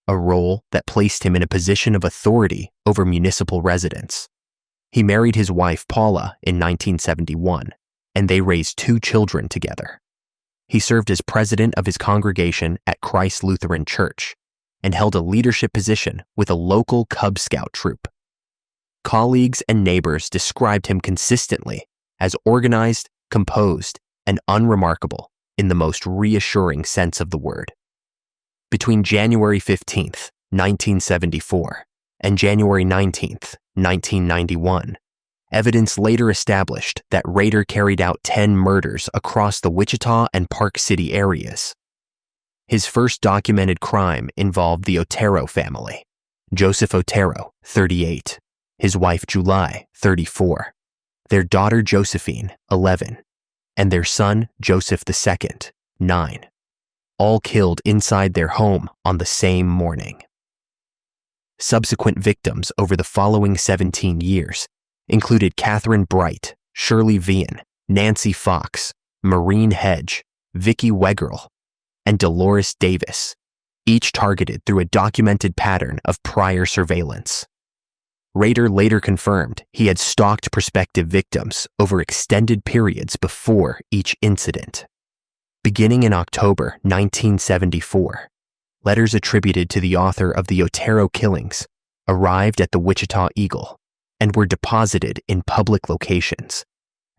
a role that placed him in a position of authority over municipal residents. He married his wife Paula in 1971, and they raised 2 children together. He served as president of his congregation at Christ Lutheran Church and held a leadership position with a local Cub Scout troop. Colleagues and neighbors described him consistently as organized, composed, and unremarkable in the most reassuring sense of the word. Between January 15, 1974, and January 19, 1991, evidence later established that Rader carried out 10 murders across the Wichita and Park City areas. His first documented crime involved the Otero family: Joseph Otero, 38, his wife July, 34, their daughter Josephine, 11, and their son Joseph II, 9, all killed inside their home on the same morning. Subsequent victims over the following 17 years included Catherine Bright, Shirley Vian, Nancy Fox, Maureen Hedge, Vicki Wegerle, and Dolores Davis, each targeted through a documented pattern of prior surveillance. Rader later confirmed he had stalked prospective victims over extended periods before each incident. Beginning in October 1974, letters attributed to the author of the Otero killings arrived at the Wichita Eagle and were deposited in public locations,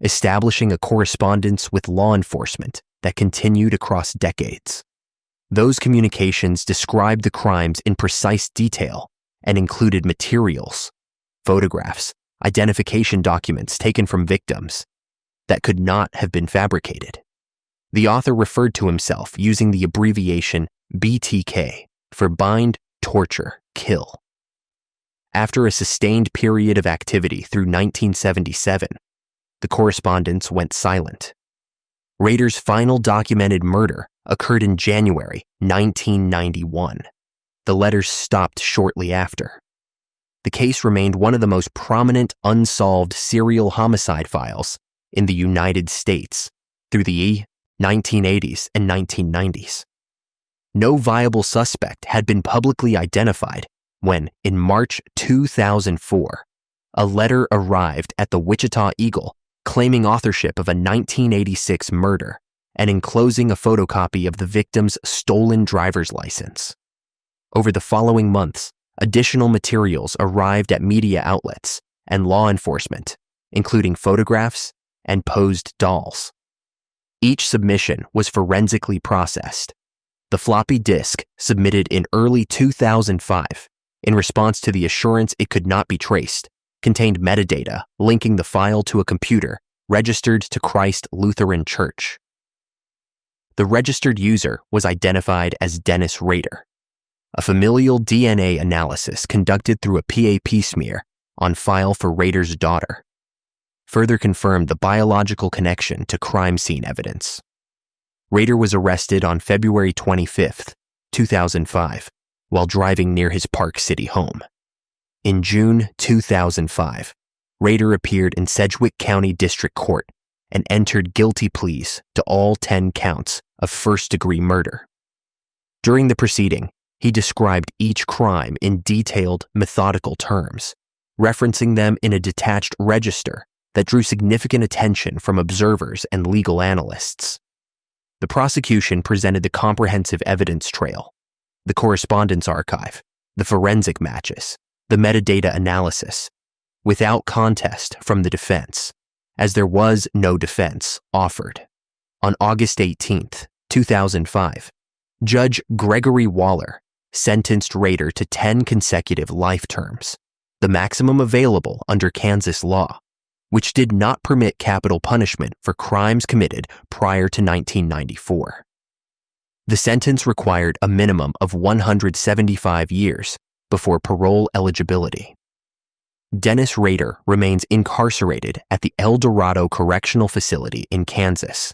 establishing a correspondence with law enforcement that continued across decades. Those communications described the crimes in precise detail and included materials, photographs, identification documents taken from victims that could not have been fabricated. The author referred to himself using the abbreviation BTK for bind, torture, kill. After a sustained period of activity through 1977, the correspondence went silent. Rader's final documented murder occurred in January 1991. The letters stopped shortly after. The case remained one of the most prominent unsolved serial homicide files in the United States through the 1980s and 1990s. No viable suspect had been publicly identified when, in March 2004, a letter arrived at the Wichita Eagle claiming authorship of a 1986 murder and enclosing a photocopy of the victim's stolen driver's license. Over the following months, additional materials arrived at media outlets and law enforcement, including photographs and posed dolls. Each submission was forensically processed. The floppy disk, submitted in early 2005 in response to the assurance it could not be traced, contained metadata linking the file to a computer registered to Christ Lutheran Church. The registered user was identified as Dennis Rader. A familial DNA analysis conducted through a PAP smear on file for Rader's daughter further confirmed the biological connection to crime scene evidence. Rader was arrested on February 25, 2005, while driving near his Park City home. In June 2005, Rader appeared in Sedgwick County District Court and entered guilty pleas to all 10 counts of first-degree murder. During the proceeding, he described each crime in detailed, methodical terms, referencing them in a detached register that drew significant attention from observers and legal analysts. The prosecution presented the comprehensive evidence trail, the correspondence archive, the forensic matches, the metadata analysis, without contest from the defense, as there was no defense offered. On August 18, 2005, Judge Gregory Waller sentenced Rader to 10 consecutive life terms, the maximum available under Kansas law, which did not permit capital punishment for crimes committed prior to 1994. The sentence required a minimum of 175 years before parole eligibility. Dennis Rader remains incarcerated at the El Dorado Correctional Facility in Kansas.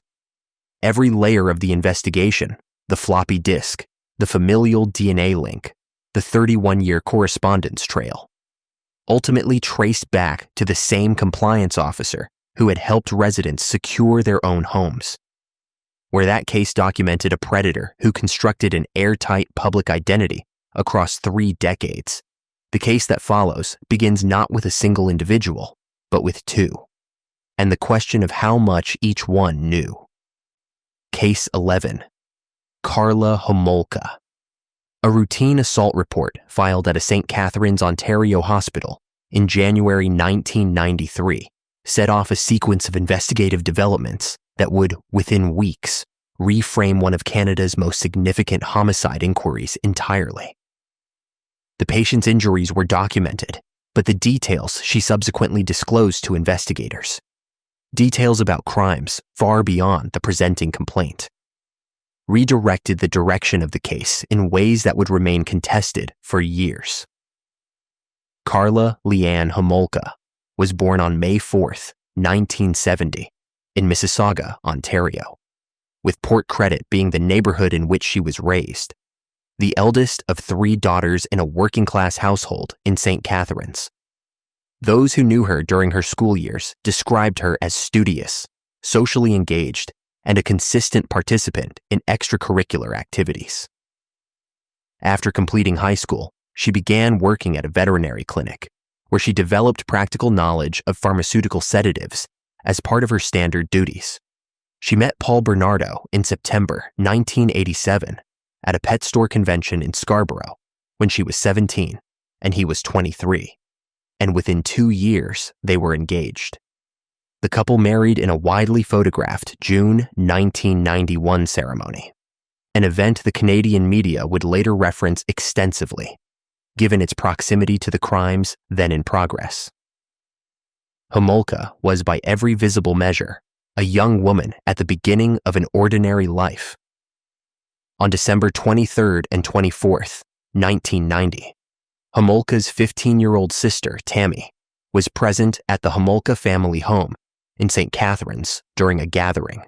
Every layer of the investigation, the floppy disk, the familial DNA link, the 31-year correspondence trail, ultimately traced back to the same compliance officer who had helped residents secure their own homes. Where that case documented a predator who constructed an airtight public identity across 3 decades, the case that follows begins not with a single individual, but with 2, and the question of how much each one knew. Case 11. Karla Homolka. A routine assault report filed at a St. Catharines, Ontario hospital in January 1993 set off a sequence of investigative developments that would, within weeks, reframe one of Canada's most significant homicide inquiries entirely. The patient's injuries were documented, but the details she subsequently disclosed to investigators. Details about crimes far beyond the presenting complaint. Redirected the direction of the case in ways that would remain contested for years. Karla Leanne Homolka was born on May 4, 1970, in Mississauga, Ontario, with Port Credit being the neighborhood in which she was raised, the eldest of 3 daughters in a working-class household in St. Catharines. Those who knew her during her school years described her as studious, socially engaged, and a consistent participant in extracurricular activities. After completing high school, she began working at a veterinary clinic, where she developed practical knowledge of pharmaceutical sedatives as part of her standard duties. She met Paul Bernardo in September 1987 at a pet store convention in Scarborough when she was 17 and he was 23, and within 2 years they were engaged. The couple married in a widely photographed June 1991 ceremony, an event the Canadian media would later reference extensively, given its proximity to the crimes then in progress. Homolka was, by every visible measure, a young woman at the beginning of an ordinary life. On December 23rd and 24th, 1990, Homolka's 15-year-old sister, Tammy, was present at the Homolka family home in St. Catharines during a gathering.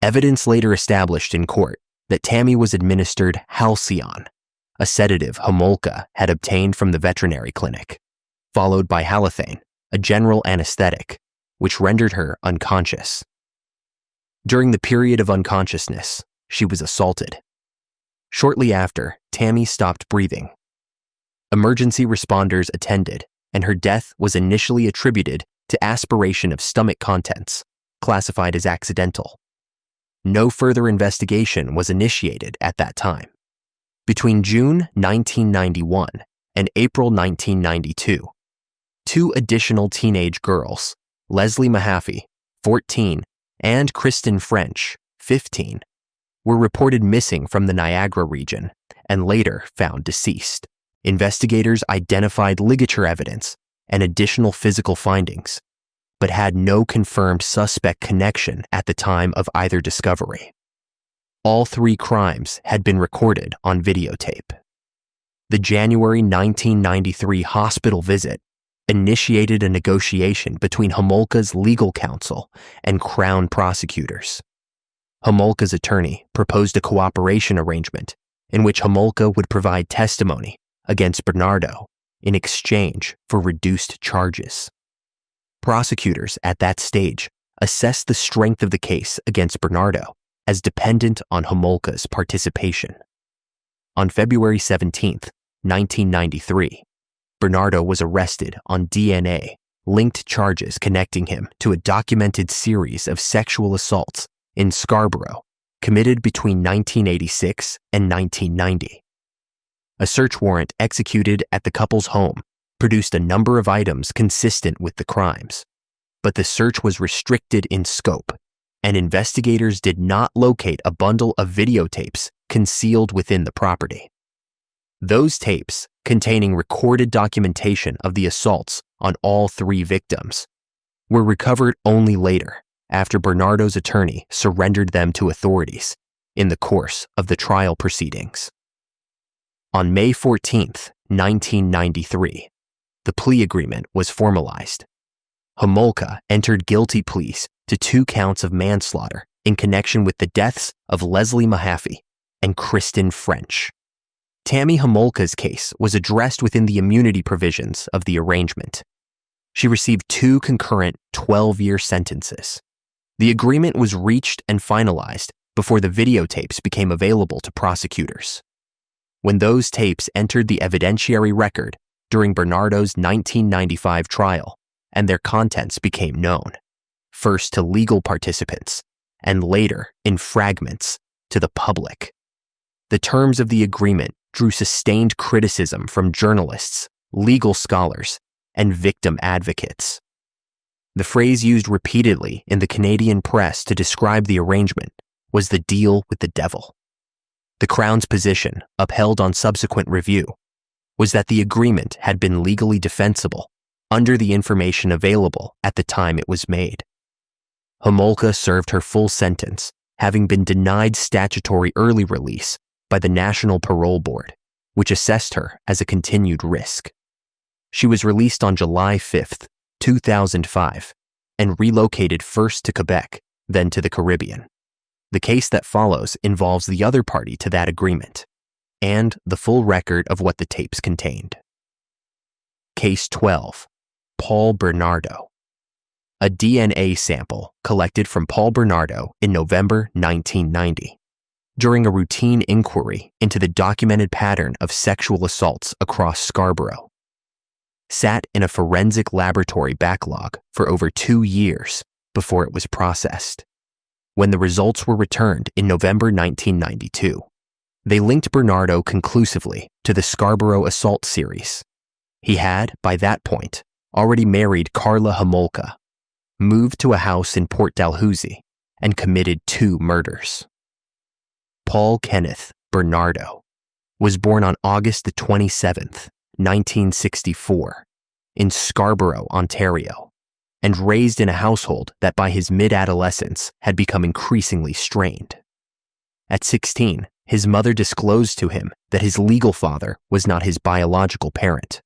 Evidence later established in court that Tammy was administered Halcyon, a sedative Homolka had obtained from the veterinary clinic, followed by halothane, a general anesthetic, which rendered her unconscious. During the period of unconsciousness, she was assaulted. Shortly after, Tammy stopped breathing. Emergency responders attended, and her death was initially attributed to aspiration of stomach contents, classified as accidental. No further investigation was initiated at that time. Between June 1991 and April 1992, 2 additional teenage girls, Leslie Mahaffey, 14, and Kristen French, 15, were reported missing from the Niagara region and later found deceased. Investigators identified ligature evidence and additional physical findings, but had no confirmed suspect connection at the time of either discovery. All three crimes had been recorded on videotape. The January 1993 hospital visit initiated a negotiation between Homolka's legal counsel and Crown prosecutors. Homolka's attorney proposed a cooperation arrangement in which Homolka would provide testimony against Bernardo in exchange for reduced charges. Prosecutors at that stage assessed the strength of the case against Bernardo as dependent on Homolka's participation. On February 17, 1993, Bernardo was arrested on DNA-linked charges connecting him to a documented series of sexual assaults in Scarborough committed between 1986 and 1990. A search warrant executed at the couple's home produced a number of items consistent with the crimes, but the search was restricted in scope, and investigators did not locate a bundle of videotapes concealed within the property. Those tapes, containing recorded documentation of the assaults on all three victims, were recovered only later after Bernardo's attorney surrendered them to authorities in the course of the trial proceedings. On May 14, 1993, the plea agreement was formalized. Homolka entered guilty pleas to 2 counts of manslaughter in connection with the deaths of Leslie Mahaffey and Kristen French. Tammy Homolka's case was addressed within the immunity provisions of the arrangement. She received 2 concurrent 12-year sentences. The agreement was reached and finalized before the videotapes became available to prosecutors. When those tapes entered the evidentiary record during Bernardo's 1995 trial, and their contents became known, first to legal participants and later in fragments to the public, the terms of the agreement drew sustained criticism from journalists, legal scholars, and victim advocates. The phrase used repeatedly in the Canadian press to describe the arrangement was the deal with the devil. The Crown's position, upheld on subsequent review, was that the agreement had been legally defensible under the information available at the time it was made. Homolka served her full sentence, having been denied statutory early release by the National Parole Board, which assessed her as a continued risk. She was released on July 5, 2005, and relocated first to Quebec, then to the Caribbean. The case that follows involves the other party to that agreement, and the full record of what the tapes contained. Case 12. Paul Bernardo. A DNA sample collected from Paul Bernardo in November 1990 during a routine inquiry into the documented pattern of sexual assaults across Scarborough sat in a forensic laboratory backlog for over 2 years before it was processed. When the results were returned in November 1992, they linked Bernardo conclusively to the Scarborough assault series. He had, by that point, already married Carla Homolka, moved to a house in Port Dalhousie, and committed 2 murders. Paul Kenneth Bernardo was born on August 27, 1964, in Scarborough, Ontario, and raised in a household that by his mid-adolescence had become increasingly strained. At 16, his mother disclosed to him that his legal father was not his biological parent,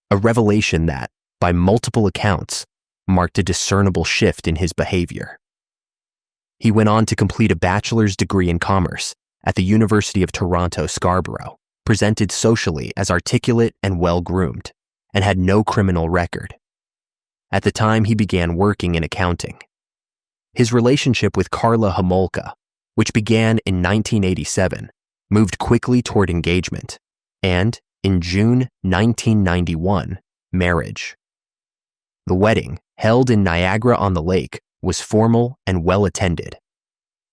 a revelation that, by multiple accounts, marked a discernible shift in his behavior. He went on to complete a bachelor's degree in commerce at the University of Toronto, Scarborough, presented socially as articulate and well-groomed, and had no criminal record. At the time, he began working in accounting. His relationship with Carla Homolka, which began in 1987, moved quickly toward engagement, and, in June 1991, marriage. The wedding, held in Niagara-on-the-Lake, was formal and well-attended.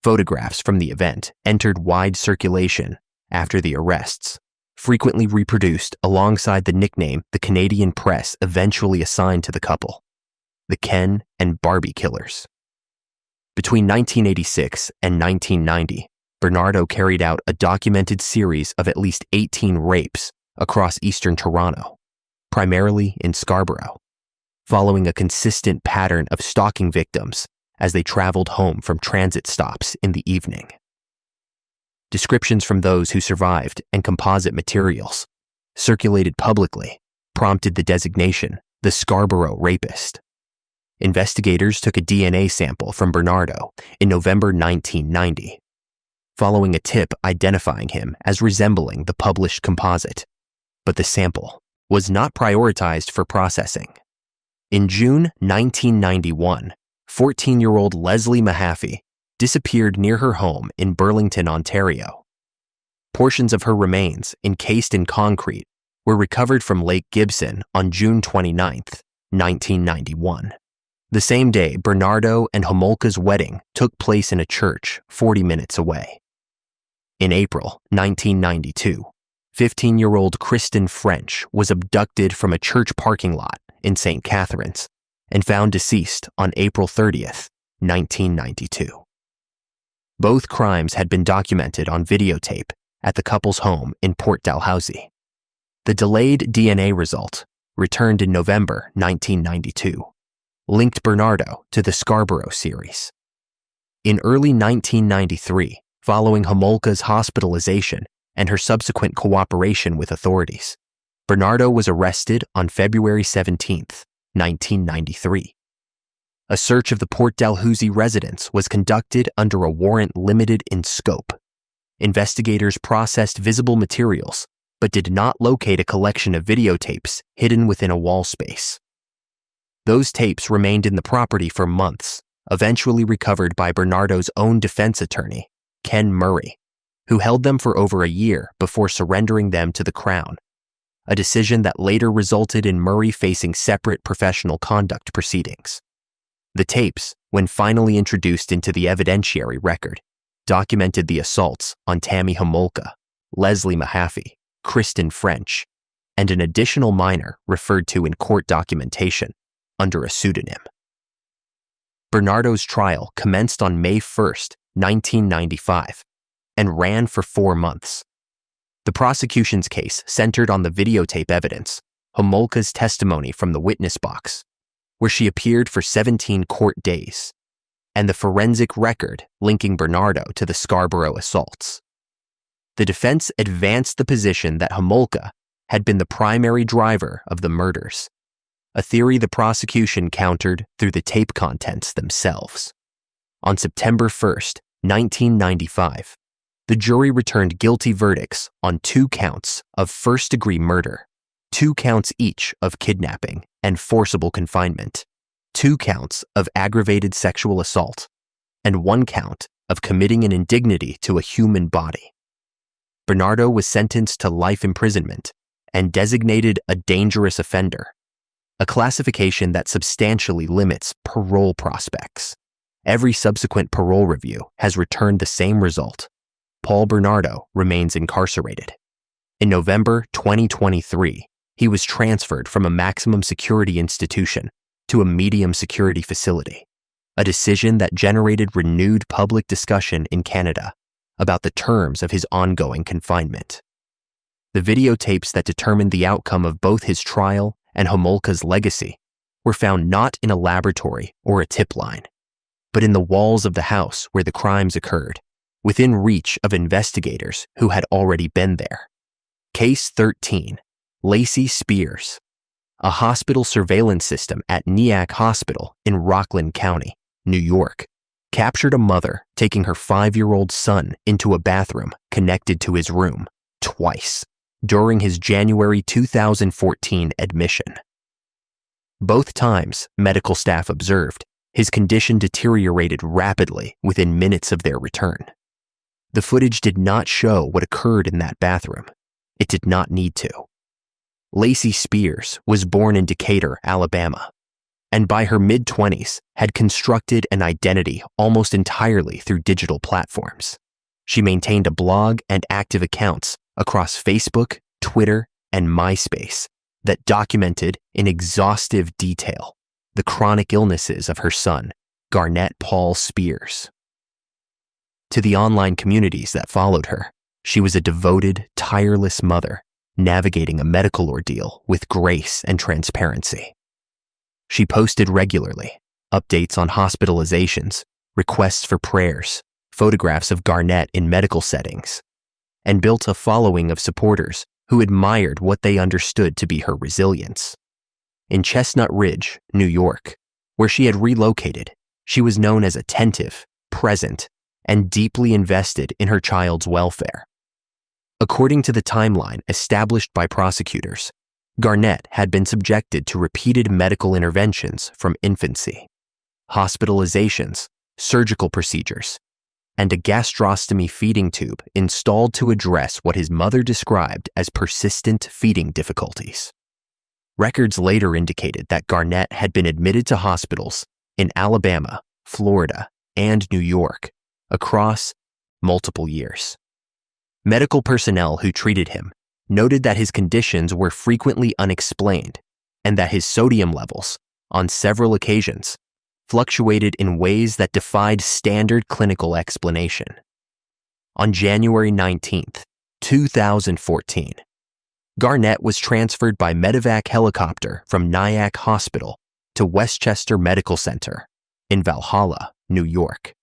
Photographs from the event entered wide circulation after the arrests, frequently reproduced alongside the nickname the Canadian press eventually assigned to the couple, the Ken and Barbie Killers. Between 1986 and 1990, Bernardo carried out a documented series of at least 18 rapes across eastern Toronto, primarily in Scarborough, following a consistent pattern of stalking victims as they traveled home from transit stops in the evening. Descriptions from those who survived and composite materials circulated publicly prompted the designation the Scarborough Rapist. Investigators took a DNA sample from Bernardo in November 1990, following a tip identifying him as resembling the published composite, but the sample was not prioritized for processing. In June 1991, 14-year-old Leslie Mahaffey disappeared near her home in Burlington, Ontario. Portions of her remains, encased in concrete, were recovered from Lake Gibson on June 29, 1991. The same day, Bernardo and Homolka's wedding took place in a church 40 minutes away. In April 1992, 15-year-old Kristen French was abducted from a church parking lot in St. Catharines and found deceased on April 30, 1992. Both crimes had been documented on videotape at the couple's home in Port Dalhousie. The delayed DNA result, returned in November 1992, linked Bernardo to the Scarborough series. In early 1993, following Homolka's hospitalization and her subsequent cooperation with authorities, Bernardo was arrested on February 17, 1993. A search of the Port Dalhousie residence was conducted under a warrant limited in scope. Investigators processed visible materials, but did not locate a collection of videotapes hidden within a wall space. Those tapes remained in the property for months, eventually recovered by Bernardo's own defense attorney, Ken Murray, who held them for over a year before surrendering them to the Crown, a decision that later resulted in Murray facing separate professional conduct proceedings. The tapes, when finally introduced into the evidentiary record, documented the assaults on Tammy Homolka, Leslie Mahaffey, Kristen French, and an additional minor referred to in court documentation under a pseudonym. Bernardo's trial commenced on May 1, 1995, and ran for 4 months. The prosecution's case centered on the videotape evidence, Homolka's testimony from the witness box, where she appeared for 17 court days, and the forensic record linking Bernardo to the Scarborough assaults. The defense advanced the position that Homolka had been the primary driver of the murders, a theory the prosecution countered through the tape contents themselves. On September 1, 1995, the jury returned guilty verdicts on 2 counts of first-degree murder, 2 counts each of kidnapping and forcible confinement, 2 counts of aggravated sexual assault, and 1 count of committing an indignity to a human body. Bernardo was sentenced to life imprisonment and designated a dangerous offender, a classification that substantially limits parole prospects. Every subsequent parole review has returned the same result. Paul Bernardo remains incarcerated. In November 2023, he was transferred from a maximum security institution to a medium security facility, a decision that generated renewed public discussion in Canada about the terms of his ongoing confinement. The videotapes that determined the outcome of both his trial and Homolka's legacy were found not in a laboratory or a tip line, but in the walls of the house where the crimes occurred, within reach of investigators who had already been there. Case 13, Lacey Spears. A hospital surveillance system at Nyack Hospital in Rockland County, New York, captured a mother taking her 5-year-old son into a bathroom connected to his room twice during his January 2014 admission. Both times, medical staff observed, his condition deteriorated rapidly within minutes of their return. The footage did not show what occurred in that bathroom. It did not need to. Lacey Spears was born in Decatur, Alabama, and by her mid-20s had constructed an identity almost entirely through digital platforms. She maintained a blog and active accounts across Facebook, Twitter, and MySpace that documented in exhaustive detail the chronic illnesses of her son, Garnett Paul Spears. To the online communities that followed her, she was a devoted, tireless mother, navigating a medical ordeal with grace and transparency. She posted regularly, updates on hospitalizations, requests for prayers, photographs of Garnett in medical settings, and built a following of supporters who admired what they understood to be her resilience. In Chestnut Ridge, New York, where she had relocated, she was known as attentive, present, and deeply invested in her child's welfare. According to the timeline established by prosecutors, Garnett had been subjected to repeated medical interventions from infancy, hospitalizations, surgical procedures, and a gastrostomy feeding tube installed to address what his mother described as persistent feeding difficulties. Records later indicated that Garnett had been admitted to hospitals in Alabama, Florida, and New York across multiple years. Medical personnel who treated him noted that his conditions were frequently unexplained and that his sodium levels, on several occasions, fluctuated in ways that defied standard clinical explanation. On January 19, 2014, Garnett was transferred by medevac helicopter from Nyack Hospital to Westchester Medical Center in Valhalla, New York.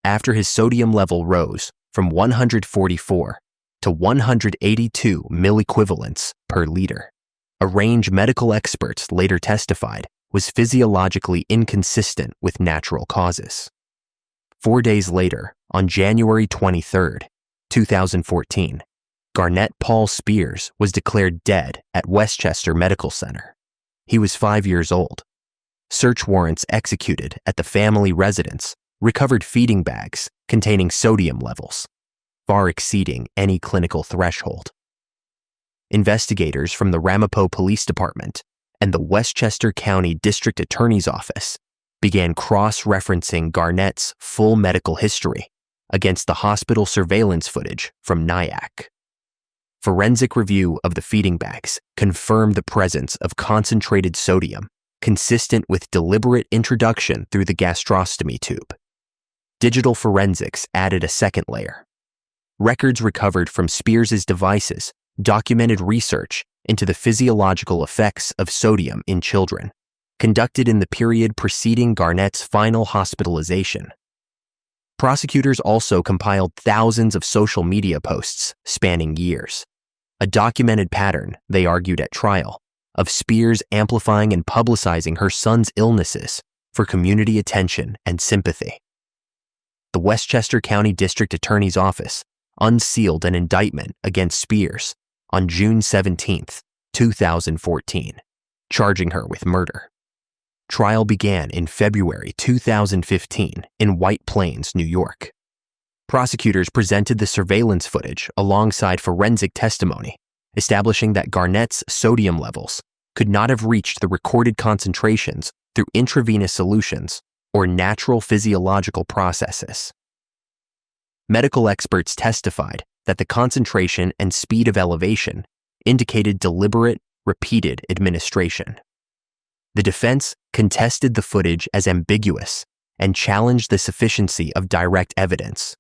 After his sodium level rose from 144 to 182 milliequivalents per liter, a range medical experts later testified was physiologically inconsistent with natural causes. 4 days later, on January 23, 2014, Garnett Paul Spears was declared dead at Westchester Medical Center. He was 5 years old. Search warrants executed at the family residence recovered feeding bags containing sodium levels, far exceeding any clinical threshold. Investigators from the Ramapo Police Department and the Westchester County District Attorney's Office began cross-referencing Garnett's full medical history against the hospital surveillance footage from Nyack. Forensic review of the feeding bags confirmed the presence of concentrated sodium consistent with deliberate introduction through the gastrostomy tube. Digital forensics added a second layer. Records recovered from Spears's devices documented research into the physiological effects of sodium in children, conducted in the period preceding Garnett's final hospitalization. Prosecutors also compiled thousands of social media posts spanning years, a documented pattern, they argued at trial, of Spears amplifying and publicizing her son's illnesses for community attention and sympathy. The Westchester County District Attorney's Office unsealed an indictment against Spears on June 17, 2014, charging her with murder. Trial began in February 2015 in White Plains, New York. Prosecutors presented the surveillance footage alongside forensic testimony, establishing that Garnett's sodium levels could not have reached the recorded concentrations through intravenous solutions or natural physiological processes. Medical experts testified that the concentration and speed of elevation indicated deliberate, repeated administration. The defense contested the footage as ambiguous and challenged the sufficiency of direct evidence,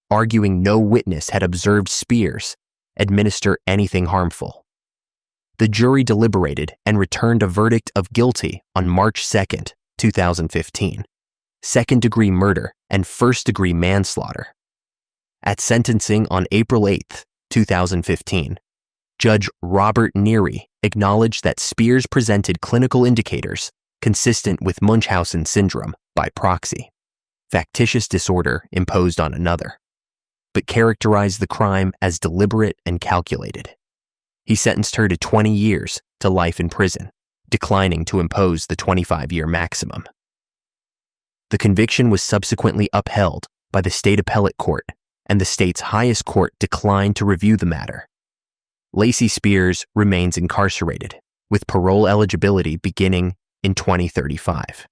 arguing no witness had observed Spears administer anything harmful. The jury deliberated and returned a verdict of guilty on March 2, 2015, second-degree murder and first-degree manslaughter. At sentencing on April 8, 2015, Judge Robert Neary acknowledged that Spears presented clinical indicators consistent with Munchausen syndrome by proxy, factitious disorder imposed on another, but characterized the crime as deliberate and calculated. He sentenced her to 20 years to life in prison, declining to impose the 25-year maximum. The conviction was subsequently upheld by the state appellate court, and the state's highest court declined to review the matter. Lacey Spears remains incarcerated, with parole eligibility beginning in 2035.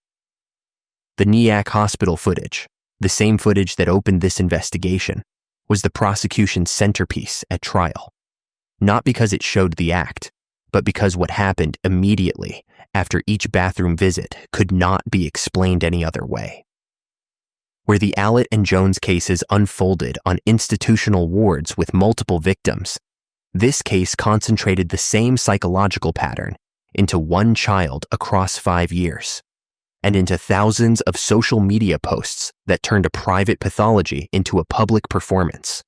The Nyack Hospital footage, the same footage that opened this investigation, was the prosecution's centerpiece at trial, not because it showed the act, but because what happened immediately after each bathroom visit could not be explained any other way. Where the Allett and Jones cases unfolded on institutional wards with multiple victims, this case concentrated the same psychological pattern into one child across 5 years, and into thousands of social media posts that turned a private pathology into a public performance.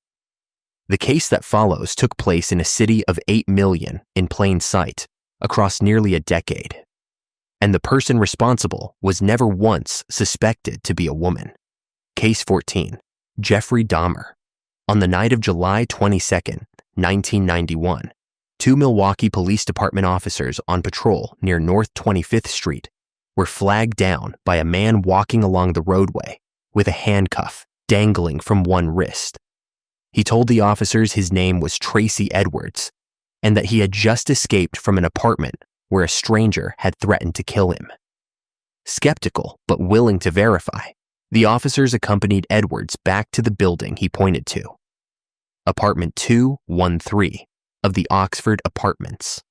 The case that follows took place in a city of 8 million in plain sight across nearly a decade, and the person responsible was never once suspected to be a woman. Case 14, Jeffrey Dahmer. On the night of July 22, 1991, 2 Milwaukee Police Department officers on patrol near North 25th Street were flagged down by a man walking along the roadway with a handcuff dangling from one wrist. He told the officers his name was Tracy Edwards and that he had just escaped from an apartment where a stranger had threatened to kill him. Skeptical but willing to verify, the officers accompanied Edwards back to the building he pointed to, apartment 213 of the Oxford Apartments.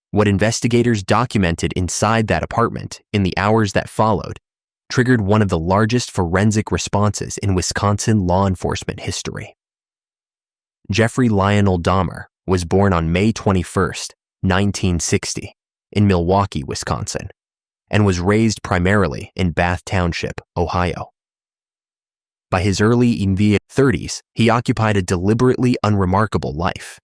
What investigators documented inside that apartment in the hours that followed triggered one of the largest forensic responses in Wisconsin law enforcement history. Jeffrey Lionel Dahmer was born on May 21, 1960, in Milwaukee, Wisconsin, and was raised primarily in Bath Township, Ohio. By his early 30s, he occupied a deliberately unremarkable life.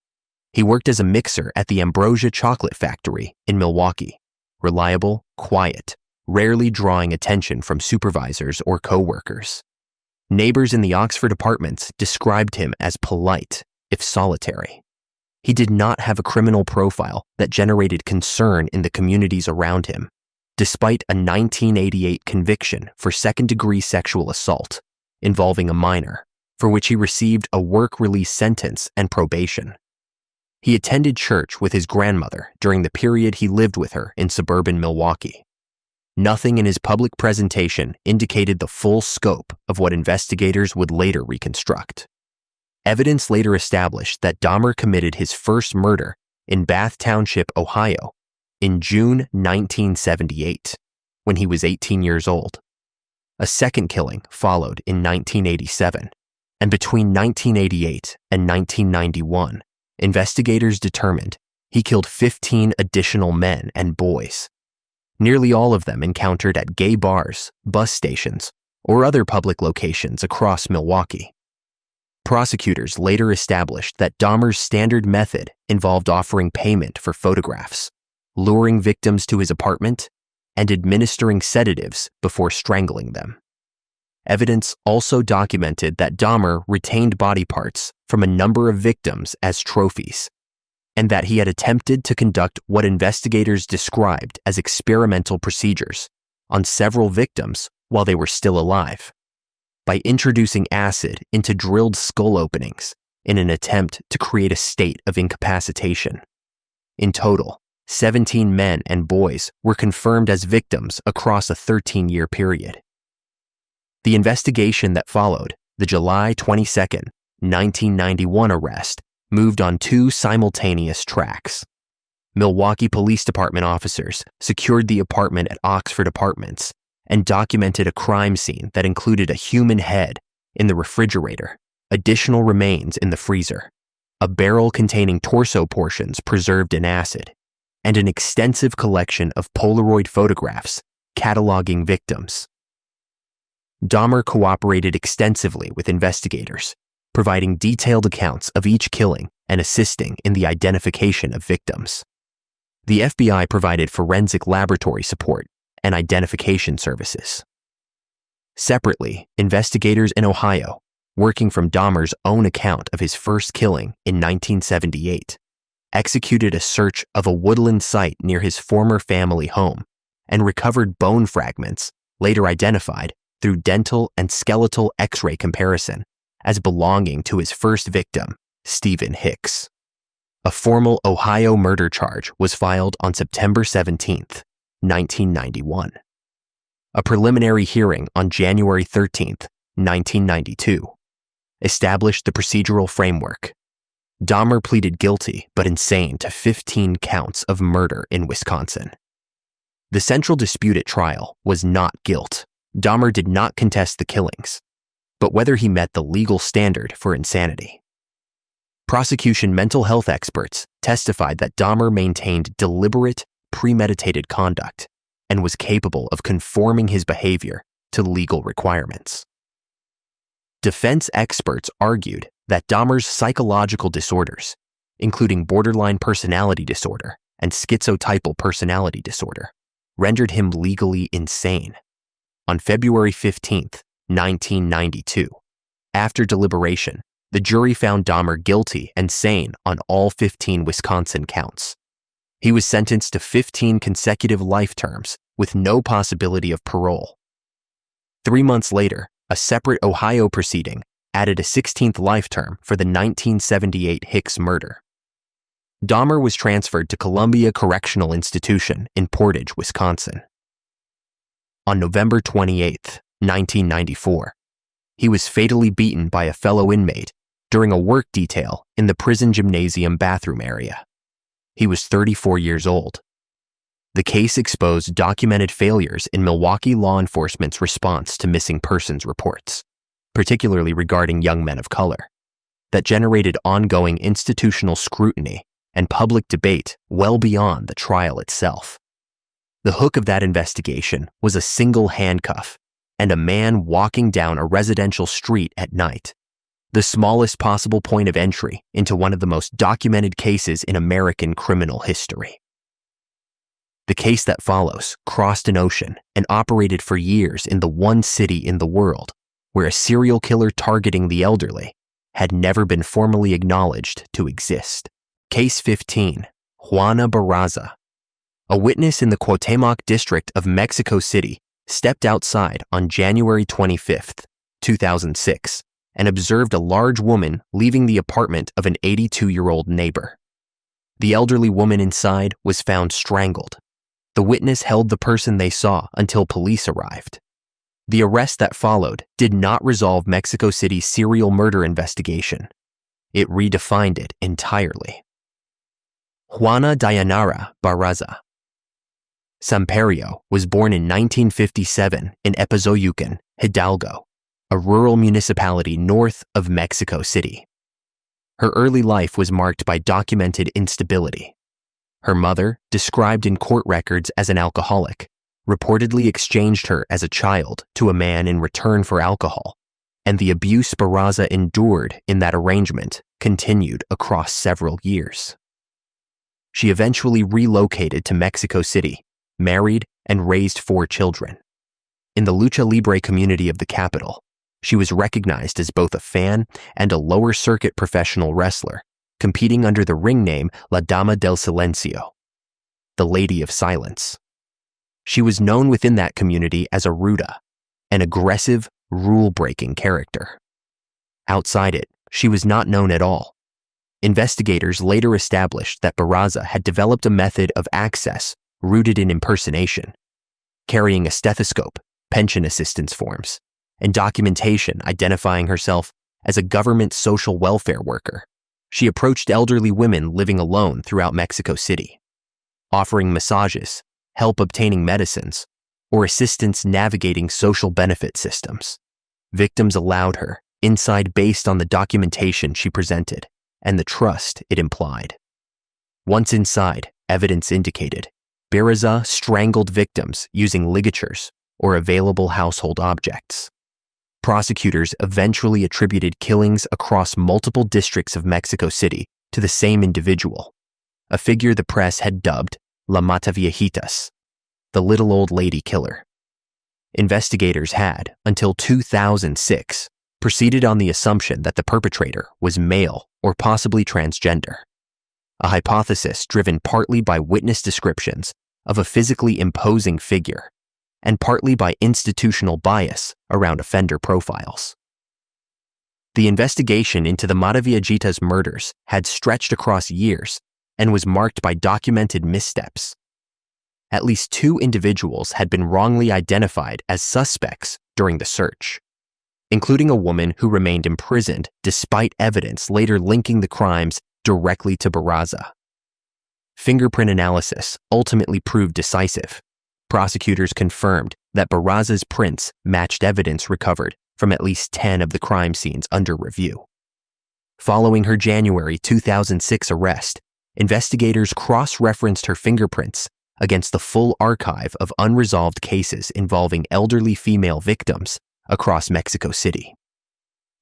He worked as a mixer at the Ambrosia Chocolate Factory in Milwaukee, reliable, quiet, rarely drawing attention from supervisors or co-workers. Neighbors in the Oxford Apartments described him as polite, if solitary. He did not have a criminal profile that generated concern in the communities around him, despite a 1988 conviction for second-degree sexual assault involving a minor, for which he received a work-release sentence and probation. He attended church with his grandmother during the period he lived with her in suburban Milwaukee. Nothing in his public presentation indicated the full scope of what investigators would later reconstruct. Evidence later established that Dahmer committed his first murder in Bath Township, Ohio, in June 1978, when he was 18 years old. A second killing followed in 1987, and between 1988 and 1991, investigators determined he killed 15 additional men and boys, nearly all of them encountered at gay bars, bus stations, or other public locations across Milwaukee. Prosecutors later established that Dahmer's standard method involved offering payment for photographs, luring victims to his apartment, and administering sedatives before strangling them. Evidence also documented that Dahmer retained body parts from a number of victims as trophies, and that he had attempted to conduct what investigators described as experimental procedures on several victims while they were still alive, by introducing acid into drilled skull openings in an attempt to create a state of incapacitation. In total, 17 men and boys were confirmed as victims across a 13-year period. The investigation that followed the July 22, 1991 arrest moved on two simultaneous tracks. Milwaukee Police Department officers secured the apartment at Oxford Apartments and documented a crime scene that included a human head in the refrigerator, additional remains in the freezer, a barrel containing torso portions preserved in acid, and an extensive collection of Polaroid photographs cataloging victims. Dahmer cooperated extensively with investigators, providing detailed accounts of each killing and assisting in the identification of victims. The FBI provided forensic laboratory support and identification services. Separately, investigators in Ohio, working from Dahmer's own account of his first killing in 1978, executed a search of a woodland site near his former family home and recovered bone fragments later identified through dental and skeletal X-ray comparison as belonging to his first victim, Stephen Hicks. A formal Ohio murder charge was filed on September 17, 1991. A preliminary hearing on January 13, 1992, established the procedural framework. Dahmer pleaded guilty but insane to 15 counts of murder in Wisconsin. The central dispute at trial was not guilt. Dahmer did not contest the killings, but whether he met the legal standard for insanity. Prosecution mental health experts testified that Dahmer maintained deliberate, premeditated conduct and was capable of conforming his behavior to legal requirements. Defense experts argued that Dahmer's psychological disorders, including borderline personality disorder and schizotypal personality disorder, rendered him legally insane. On February 15, 1992, after deliberation, the jury found Dahmer guilty and sane on all 15 Wisconsin counts. He was sentenced to 15 consecutive life terms with no possibility of parole. 3 months later, a separate Ohio proceeding added a 16th life term for the 1978 Hicks murder. Dahmer was transferred to Columbia Correctional Institution in Portage, Wisconsin. On November 28, 1994, he was fatally beaten by a fellow inmate during a work detail in the prison gymnasium bathroom area. He was 34 years old. The case exposed documented failures in Milwaukee law enforcement's response to missing persons reports, particularly regarding young men of color, that generated ongoing institutional scrutiny and public debate well beyond the trial itself. The hook of that investigation was a single handcuff and a man walking down a residential street at night, the smallest possible point of entry into one of the most documented cases in American criminal history. The case that follows crossed an ocean and operated for years in the one city in the world where a serial killer targeting the elderly had never been formally acknowledged to exist. Case 15, Juana Barraza. A witness in the Cuauhtemoc district of Mexico City stepped outside on January 25, 2006, and observed a large woman leaving the apartment of an 82-year-old neighbor. The elderly woman inside was found strangled. The witness held the person they saw until police arrived. The arrest that followed did not resolve Mexico City's serial murder investigation. It redefined it entirely. Juana Dayanara Barraza. Samperio was born in 1957 in Epazoyucan, Hidalgo, a rural municipality north of Mexico City. Her early life was marked by documented instability. Her mother, described in court records as an alcoholic, reportedly exchanged her as a child to a man in return for alcohol, and the abuse Barraza endured in that arrangement continued across several years. She eventually relocated to Mexico City, married, and raised 4 children. In the lucha libre community of the capital, she was recognized as both a fan and a lower circuit professional wrestler, competing under the ring name La Dama del Silencio, the Lady of Silence. She was known within that community as a ruda, an aggressive, rule-breaking character. Outside it, she was not known at all. Investigators later established that Barraza had developed a method of access rooted in impersonation, carrying a stethoscope, pension assistance forms, and documentation identifying herself as a government social welfare worker. She approached elderly women living alone throughout Mexico City, offering massages, help obtaining medicines, or assistance navigating social benefit systems. Victims allowed her insight based on the documentation she presented and the trust it implied. Once inside, evidence indicated Barraza strangled victims using ligatures or available household objects. Prosecutors eventually attributed killings across multiple districts of Mexico City to the same individual, a figure the press had dubbed La Mataviejitas, the little old lady killer. Investigators had, until 2006, proceeded on the assumption that the perpetrator was male or possibly transgender, a hypothesis driven partly by witness descriptions of a physically imposing figure and partly by institutional bias around offender profiles. The investigation into the Mataviejitas murders had stretched across years and was marked by documented missteps. At least 2 individuals had been wrongly identified as suspects during the search, including a woman who remained imprisoned despite evidence later linking the crimes directly to Barraza. Fingerprint analysis ultimately proved decisive. Prosecutors confirmed that Barraza's prints matched evidence recovered from at least 10 of the crime scenes under review. Following her January 2006 arrest, investigators cross-referenced her fingerprints against the full archive of unresolved cases involving elderly female victims across Mexico City.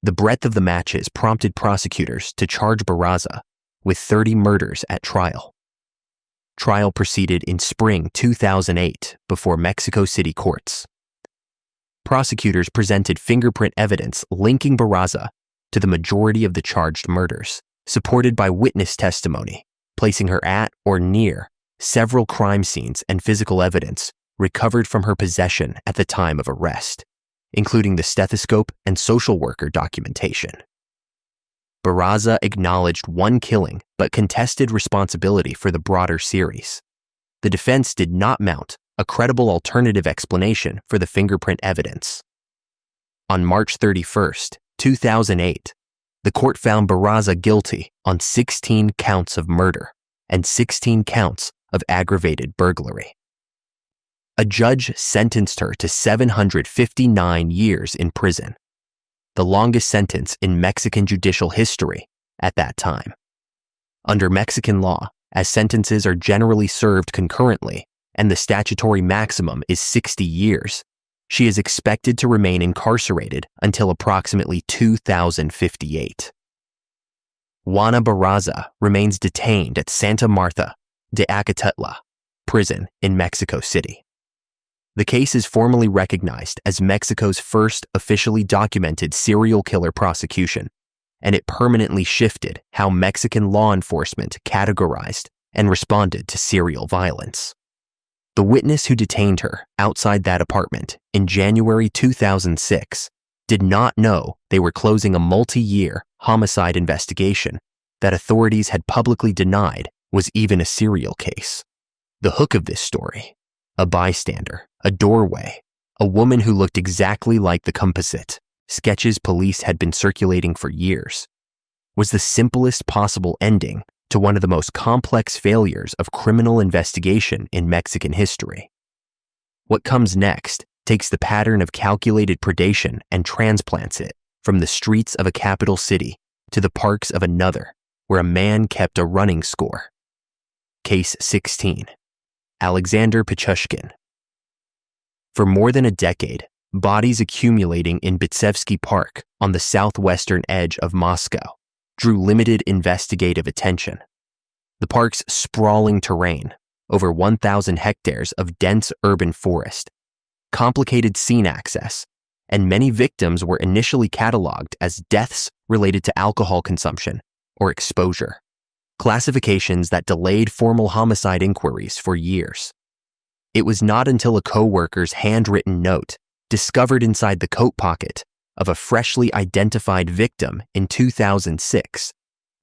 The breadth of the matches prompted prosecutors to charge Barraza with 30 murders at trial. Trial proceeded in spring 2008 before Mexico City courts. Prosecutors presented fingerprint evidence linking Barraza to the majority of the charged murders, supported by witness testimony, placing her at or near several crime scenes and physical evidence recovered from her possession at the time of arrest, including the stethoscope and social worker documentation. Barraza acknowledged one killing but contested responsibility for the broader series. The defense did not mount a credible alternative explanation for the fingerprint evidence. On March 31, 2008, the court found Barraza guilty on 16 counts of murder and 16 counts of aggravated burglary. A judge sentenced her to 759 years in prison, the longest sentence in Mexican judicial history at that time. Under Mexican law, as sentences are generally served concurrently and the statutory maximum is 60 years, she is expected to remain incarcerated until approximately 2058. Juana Barraza remains detained at Santa Marta de Acatitla prison in Mexico City. The case is formally recognized as Mexico's first officially documented serial killer prosecution, and it permanently shifted how Mexican law enforcement categorized and responded to serial violence. The witness who detained her outside that apartment in January 2006 did not know they were closing a multi-year homicide investigation that authorities had publicly denied was even a serial case. The hook of this story: a bystander, a doorway, a woman who looked exactly like the composite sketches police had been circulating for years, was the simplest possible ending to one of the most complex failures of criminal investigation in Mexican history. What comes next takes the pattern of calculated predation and transplants it from the streets of a capital city to the parks of another, where a man kept a running score. Case 16. Alexander Pichushkin. For more than a decade, bodies accumulating in Bitsevsky Park on the southwestern edge of Moscow drew limited investigative attention. The park's sprawling terrain, over 1,000 hectares of dense urban forest, complicated scene access, and many victims were initially cataloged as deaths related to alcohol consumption or exposure, classifications that delayed formal homicide inquiries for years. It was not until a co-worker's handwritten note discovered inside the coat pocket of a freshly identified victim in 2006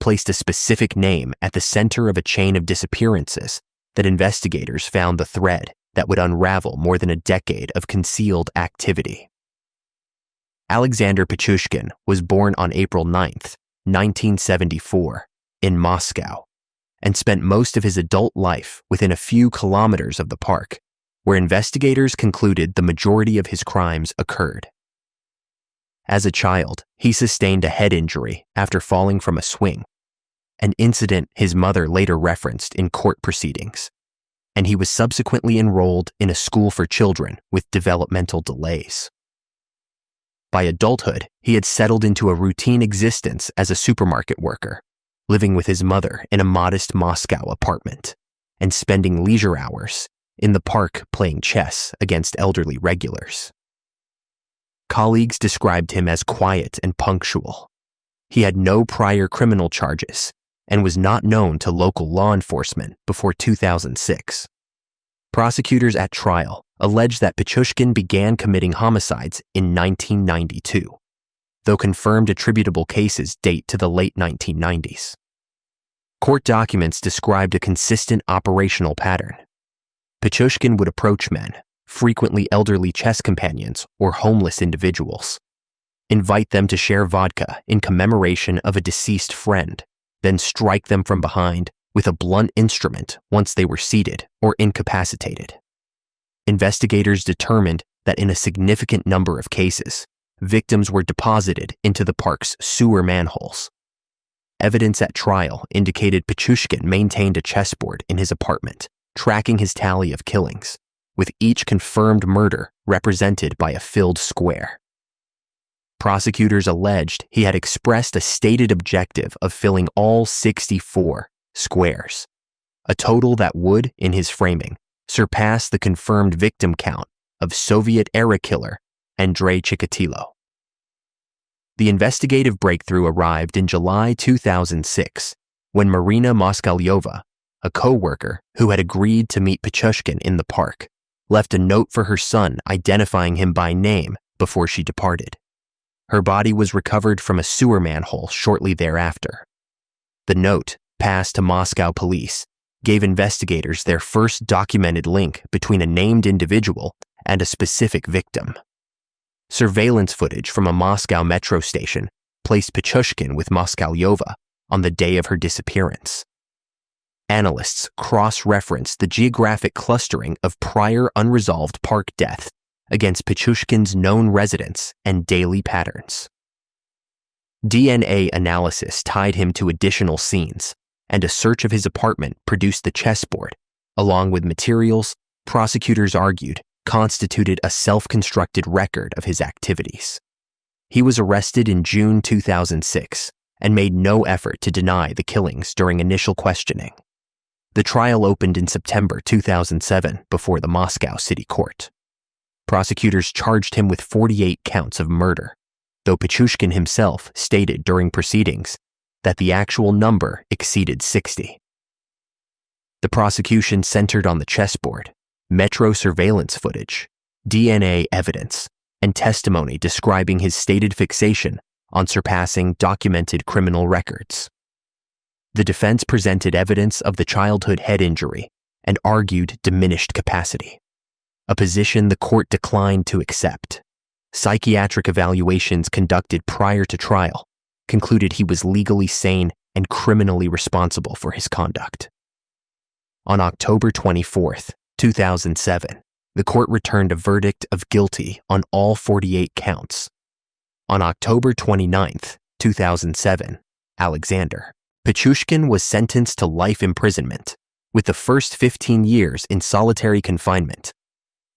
placed a specific name at the center of a chain of disappearances that investigators found the thread that would unravel more than a decade of concealed activity. Alexander Pichushkin was born on April 9, 1974, in Moscow, and spent most of his adult life within a few kilometers of the park, where investigators concluded the majority of his crimes occurred. As a child, he sustained a head injury after falling from a swing, an incident his mother later referenced in court proceedings, and he was subsequently enrolled in a school for children with developmental delays. By adulthood, he had settled into a routine existence as a supermarket worker, living with his mother in a modest Moscow apartment, and spending leisure hours in the park playing chess against elderly regulars. Colleagues described him as quiet and punctual. He had no prior criminal charges and was not known to local law enforcement before 2006. Prosecutors at trial alleged that Pichushkin began committing homicides in 1992, though confirmed attributable cases date to the late 1990s. Court documents described a consistent operational pattern. Pichushkin would approach men, frequently elderly chess companions or homeless individuals, invite them to share vodka in commemoration of a deceased friend, then strike them from behind with a blunt instrument once they were seated or incapacitated. Investigators determined that in a significant number of cases, victims were deposited into the park's sewer manholes. Evidence at trial indicated Pichushkin maintained a chessboard in his apartment, tracking his tally of killings, with each confirmed murder represented by a filled square. Prosecutors alleged he had expressed a stated objective of filling all 64 squares, a total that would, in his framing, surpass the confirmed victim count of Soviet-era killer Andrei Chikatilo. The investigative breakthrough arrived in July 2006 when Marina Moskalyova, a co-worker who had agreed to meet Pichushkin in the park, left a note for her son identifying him by name before she departed. Her body was recovered from a sewer manhole shortly thereafter. The note, passed to Moscow police, gave investigators their first documented link between a named individual and a specific victim. Surveillance footage from a Moscow metro station placed Pichushkin with Moskalyova on the day of her disappearance. Analysts cross-referenced the geographic clustering of prior unresolved park deaths against Pichushkin's known residence and daily patterns. DNA analysis tied him to additional scenes, and a search of his apartment produced the chessboard, along with materials prosecutors argued constituted a self-constructed record of his activities. He was arrested in June 2006 and made no effort to deny the killings during initial questioning. The trial opened in September 2007 before the Moscow City Court. Prosecutors charged him with 48 counts of murder, though Pichushkin himself stated during proceedings that the actual number exceeded 60. The prosecution centered on the chessboard, metro surveillance footage, DNA evidence, and testimony describing his stated fixation on surpassing documented criminal records. The defense presented evidence of the childhood head injury and argued diminished capacity, a position the court declined to accept. Psychiatric evaluations conducted prior to trial concluded he was legally sane and criminally responsible for his conduct. On October 24, 2007, the court returned a verdict of guilty on all 48 counts. On October 29, 2007, Alexander, Pichushkin was sentenced to life imprisonment, with the first 15 years in solitary confinement,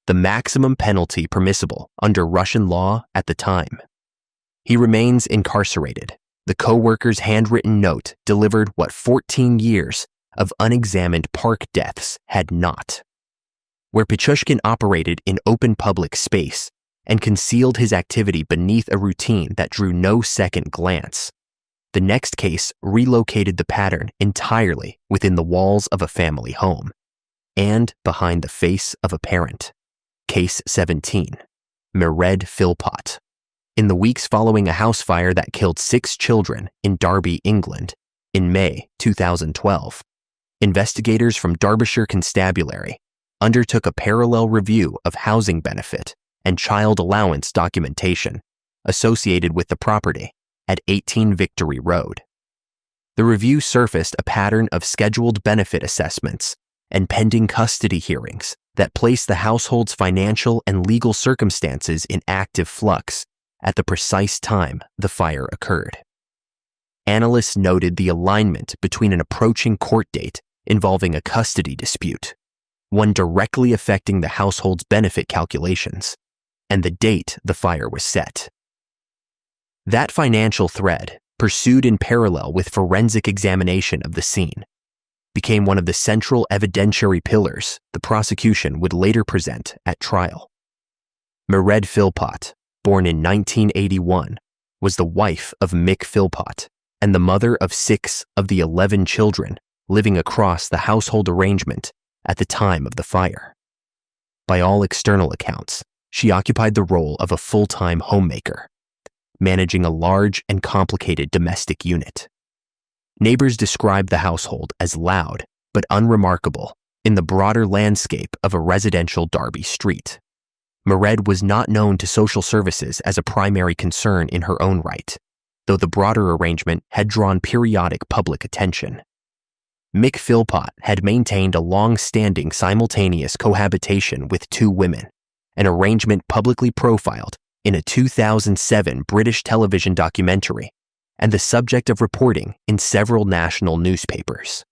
the maximum penalty permissible under Russian law at the time. He remains incarcerated. The co-worker's handwritten note delivered what 14 years of unexamined park deaths had not. Where Pichushkin operated in open public space and concealed his activity beneath a routine that drew no second glance, the next case relocated the pattern entirely within the walls of a family home and behind the face of a parent. Case 17, Mered Philpott. In the weeks following a house fire that killed 6 children in Derby, England, in May 2012, investigators from Derbyshire Constabulary undertook a parallel review of housing benefit and child allowance documentation associated with the property at 18 Victory Road. The review surfaced a pattern of scheduled benefit assessments and pending custody hearings that placed the household's financial and legal circumstances in active flux at the precise time the fire occurred. Analysts noted the alignment between an approaching court date involving a custody dispute, one directly affecting the household's benefit calculations, and the date the fire was set. That financial thread, pursued in parallel with forensic examination of the scene, became one of the central evidentiary pillars the prosecution would later present at trial. Mered Philpott, born in 1981, was the wife of Mick Philpott and the mother of 6 of the 11 children living across the household arrangement at the time of the fire. By all external accounts, she occupied the role of a full-time homemaker, managing a large and complicated domestic unit. Neighbors described the household as loud but unremarkable in the broader landscape of a residential Derby street. Mered was not known to social services as a primary concern in her own right, though the broader arrangement had drawn periodic public attention. Mick Philpott had maintained a long-standing simultaneous cohabitation with two women, an arrangement publicly profiled in a 2007 British television documentary and the subject of reporting in several national newspapers.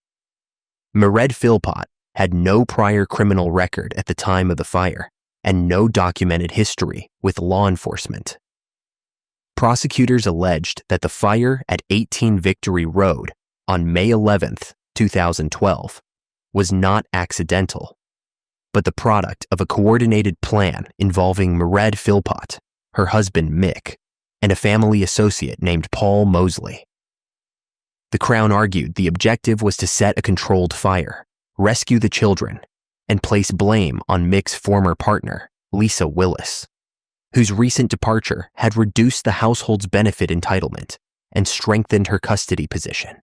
Mairead Philpott had no prior criminal record at the time of the fire and no documented history with law enforcement. Prosecutors alleged that the fire at 18 Victory Road on May 11, 2012, was not accidental, but the product of a coordinated plan involving Mairead Philpott, her husband Mick, and a family associate named Paul Mosley. The Crown argued the objective was to set a controlled fire, rescue the children, and place blame on Mick's former partner, Lisa Willis, whose recent departure had reduced the household's benefit entitlement and strengthened her custody position.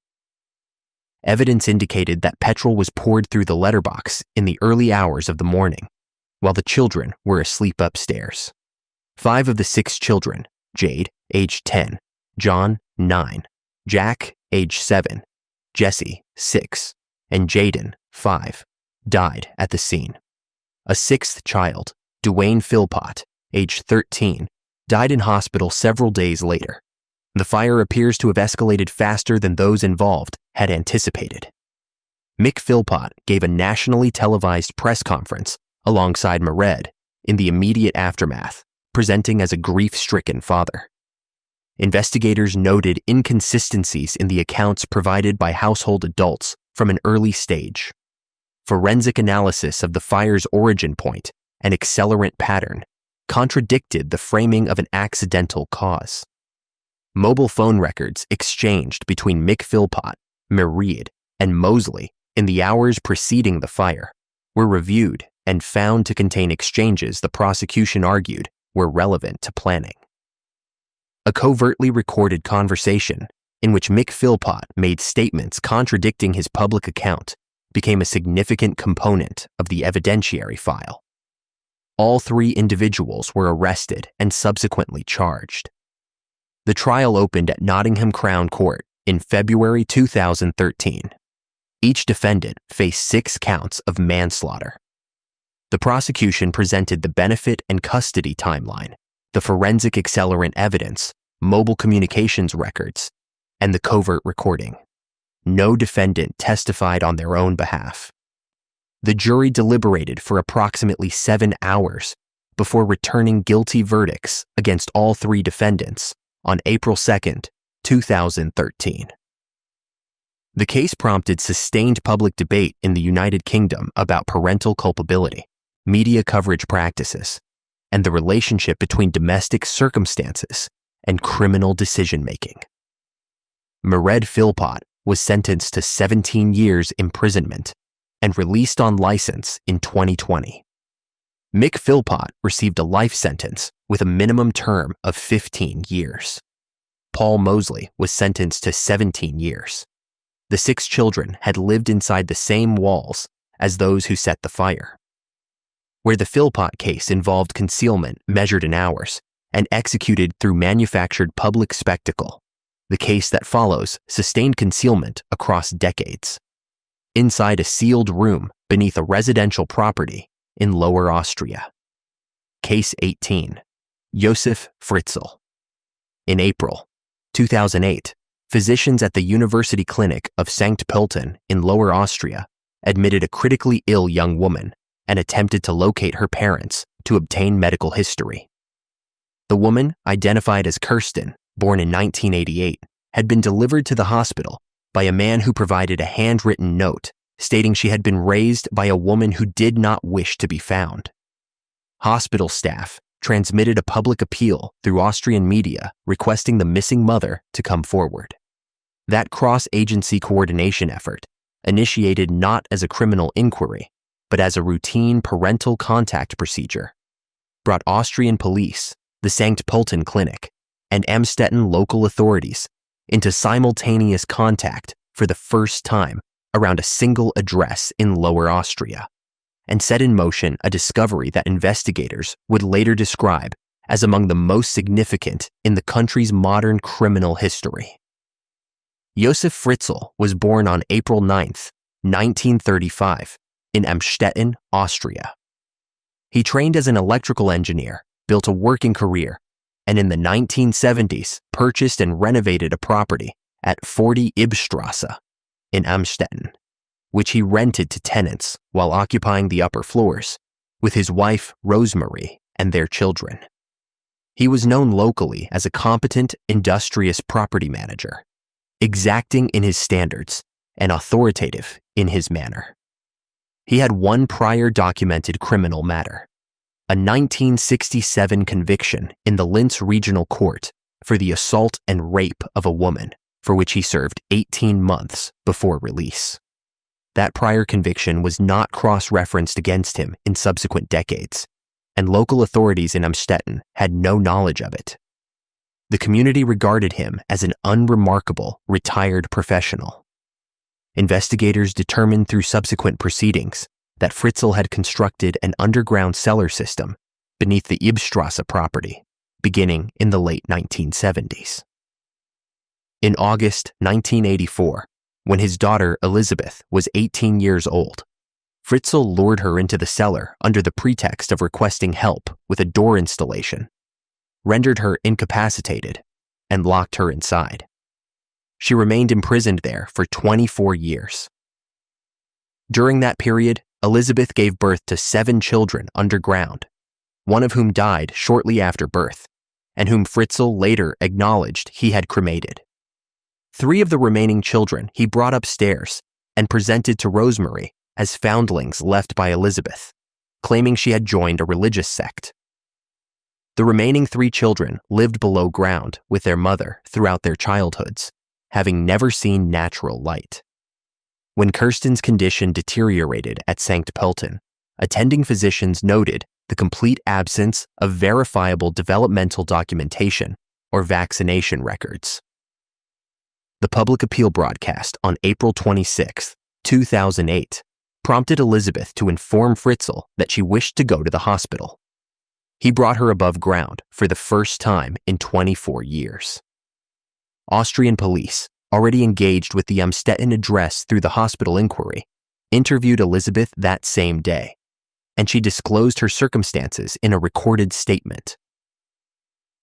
Evidence indicated that petrol was poured through the letterbox in the early hours of the morning, while the children were asleep upstairs. 5 of the 6 children, Jade, age 10, John, 9, Jack, age 7, Jesse, 6, and Jaden, 5, died at the scene. A 6th child, Dwayne Philpott, age 13, died in hospital several days later. The fire appears to have escalated faster than those involved had anticipated. Mick Philpott gave a nationally televised press conference alongside Mairead in the immediate aftermath, presenting as a grief-stricken father. Investigators noted inconsistencies in the accounts provided by household adults from an early stage. Forensic analysis of the fire's origin point and accelerant pattern contradicted the framing of an accidental cause. Mobile phone records exchanged between Mick Philpott, Mairead, and Mosley in the hours preceding the fire were reviewed and found to contain exchanges the prosecution argued were relevant to planning. A covertly recorded conversation in which Mick Philpott made statements contradicting his public account became a significant component of the evidentiary file. All 3 individuals were arrested and subsequently charged. The trial opened at Nottingham Crown Court in February 2013. Each defendant faced 6 counts of manslaughter. The prosecution presented the benefit and custody timeline, the forensic accelerant evidence, mobile communications records, and the covert recording. No defendant testified on their own behalf. The jury deliberated for approximately 7 hours before returning guilty verdicts against all 3 defendants on April 2, 2013. The case prompted sustained public debate in the United Kingdom about parental culpability, media coverage practices, and the relationship between domestic circumstances and criminal decision-making. Mairead Philpott was sentenced to 17 years imprisonment and released on license in 2020. Mick Philpott received a life sentence with a minimum term of 15 years. Paul Mosley was sentenced to 17 years. The 6 children had lived inside the same walls as those who set the fire. Where the Philpott case involved concealment measured in hours and executed through manufactured public spectacle, the case that follows sustained concealment across decades. Inside a sealed room beneath a residential property in Lower Austria. Case 18. Josef Fritzl. In April 2008, physicians at the University Clinic of St. Pölten in Lower Austria admitted a critically ill young woman and attempted to locate her parents to obtain medical history. The woman, identified as Kirsten, born in 1988, had been delivered to the hospital by a man who provided a handwritten note stating she had been raised by a woman who did not wish to be found. Hospital staff transmitted a public appeal through Austrian media requesting the missing mother to come forward. That cross-agency coordination effort, initiated not as a criminal inquiry, but as a routine parental contact procedure, brought Austrian police, the St. Pölten Clinic, and Amstetten local authorities into simultaneous contact for the first time around a single address in Lower Austria, and set in motion a discovery that investigators would later describe as among the most significant in the country's modern criminal history. Josef Fritzl was born on April 9, 1935, in Amstetten, Austria. He trained as an electrical engineer, built a working career, and in the 1970s purchased and renovated a property at 40 Ibstrasse in Amstetten, which he rented to tenants while occupying the upper floors with his wife Rosemarie and their children. He was known locally as a competent, industrious property manager, exacting in his standards and authoritative in his manner. He had one prior documented criminal matter, a 1967 conviction in the Linz Regional Court for the assault and rape of a woman, for which he served 18 months before release. That prior conviction was not cross-referenced against him in subsequent decades, and local authorities in Amstetten had no knowledge of it. The community regarded him as an unremarkable, retired professional. Investigators determined through subsequent proceedings that Fritzl had constructed an underground cellar system beneath the Ibstrasse property, beginning in the late 1970s. In August 1984, when his daughter Elizabeth was 18 years old, Fritzl lured her into the cellar under the pretext of requesting help with a door installation, rendered her incapacitated, and locked her inside. She remained imprisoned there for 24 years. During that period, Elizabeth gave birth to 7 children underground, one of whom died shortly after birth, and whom Fritzl later acknowledged he had cremated. 3 of the remaining children he brought upstairs and presented to Rosemarie as foundlings left by Elizabeth, claiming she had joined a religious sect. The remaining 3 children lived below ground with their mother throughout their childhoods, having never seen natural light. When Kirsten's condition deteriorated at St. Pölten, attending physicians noted the complete absence of verifiable developmental documentation or vaccination records. The public appeal broadcast on April 26, 2008, prompted Elizabeth to inform Fritzl that she wished to go to the hospital. He brought her above ground for the first time in 24 years. Austrian police, already engaged with the Amstetten address through the hospital inquiry, interviewed Elizabeth that same day, and she disclosed her circumstances in a recorded statement.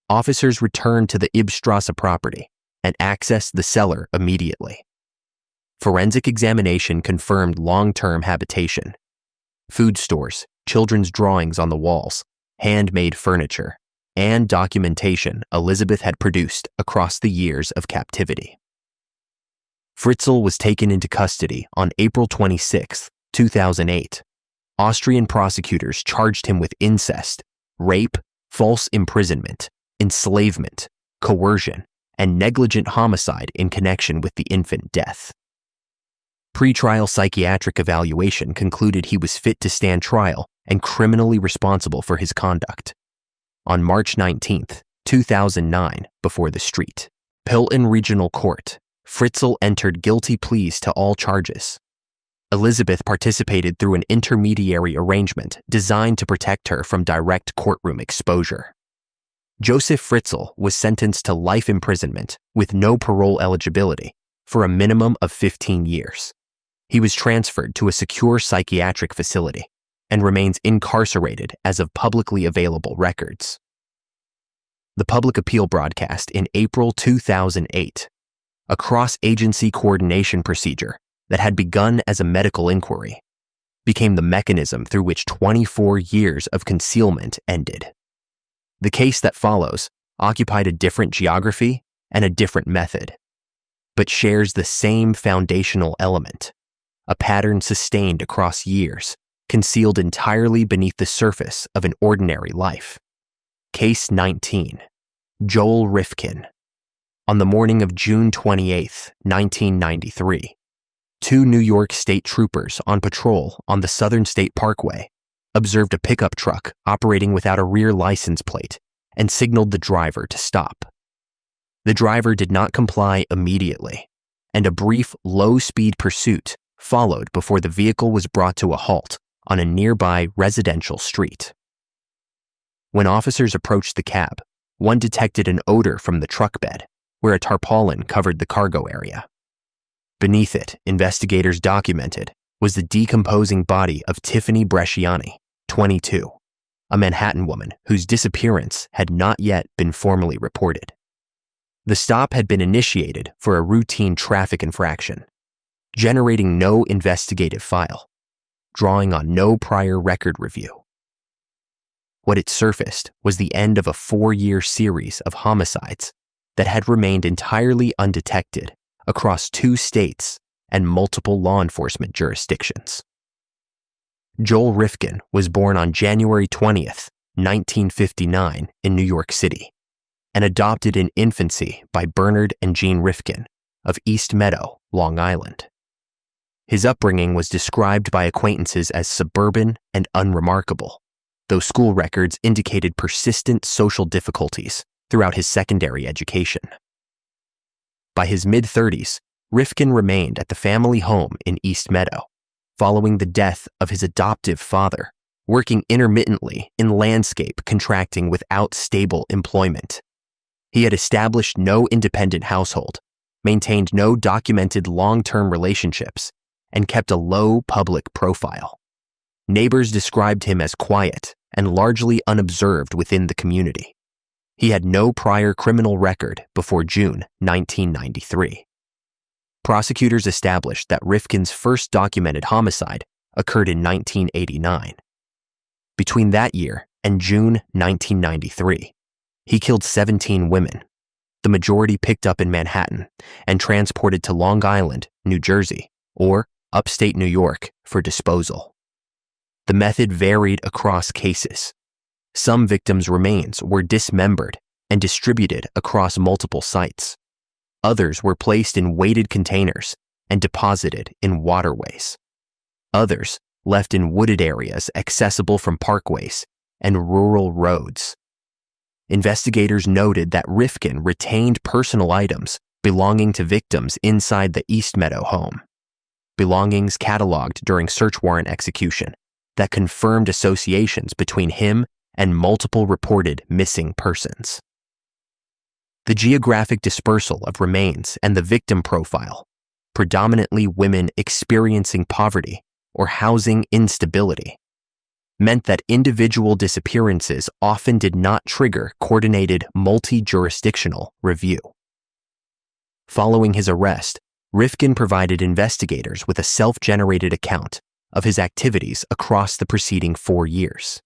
Officers returned to the Ibstrasse property and accessed the cellar immediately. Forensic examination confirmed long-term habitation. Food stores, children's drawings on the walls, handmade furniture, and documentation Elizabeth had produced across the years of captivity. Fritzl was taken into custody on April 26, 2008. Austrian prosecutors charged him with incest, rape, false imprisonment, enslavement, coercion, and negligent homicide in connection with the infant death. Pretrial psychiatric evaluation concluded he was fit to stand trial and criminally responsible for his conduct. On March 19, 2009, before the St. Pölten Regional Court, Fritzl entered guilty pleas to all charges. Elizabeth participated through an intermediary arrangement designed to protect her from direct courtroom exposure. Josef Fritzl was sentenced to life imprisonment with no parole eligibility for a minimum of 15 years. He was transferred to a secure psychiatric facility and remains incarcerated as of publicly available records. The public appeal broadcast in April 2008, a cross-agency coordination procedure that had begun as a medical inquiry, became the mechanism through which 24 years of concealment ended. The case that follows occupied a different geography and a different method, but shares the same foundational element, a pattern sustained across years, concealed entirely beneath the surface of an ordinary life. Case 19. Joel Rifkin. On the morning of June 28, 1993, 2 New York State troopers on patrol on the Southern State Parkway observed a pickup truck operating without a rear license plate and signaled the driver to stop. The driver did not comply immediately, and a brief, low-speed pursuit followed before the vehicle was brought to a halt on a nearby residential street. When officers approached the cab, one detected an odor from the truck bed, where a tarpaulin covered the cargo area. Beneath it, investigators documented, was the decomposing body of Tiffany Bresciani, 22, a Manhattan woman whose disappearance had not yet been formally reported. The stop had been initiated for a routine traffic infraction, generating no investigative file, drawing on no prior record review. What it surfaced was the end of a 4-year series of homicides that had remained entirely undetected across 2 states and multiple law enforcement jurisdictions. Joel Rifkin was born on January 20th, 1959 in New York City, and adopted in infancy by Bernard and Jean Rifkin of East Meadow, Long Island. His upbringing was described by acquaintances as suburban and unremarkable, though school records indicated persistent social difficulties throughout his secondary education. By his mid-30s, Rifkin remained at the family home in East Meadow, following the death of his adoptive father, working intermittently in landscape contracting without stable employment. He had established no independent household, maintained no documented long-term relationships, and kept a low public profile. Neighbors described him as quiet and largely unobserved within the community. He had no prior criminal record before June 1993. Prosecutors established that Rifkin's first documented homicide occurred in 1989. Between that year and June 1993, he killed 17 women, the majority picked up in Manhattan and transported to Long Island, New Jersey, or upstate New York for disposal. The method varied across cases. Some victims' remains were dismembered and distributed across multiple sites. Others were placed in weighted containers and deposited in waterways. Others left in wooded areas accessible from parkways and rural roads. Investigators noted that Rifkin retained personal items belonging to victims inside the East Meadow home, belongings cataloged during search warrant execution that confirmed associations between him and multiple reported missing persons. The geographic dispersal of remains and the victim profile, predominantly women experiencing poverty or housing instability, meant that individual disappearances often did not trigger coordinated multi-jurisdictional review. Following his arrest, Rifkin provided investigators with a self-generated account of his activities across the preceding 4 years.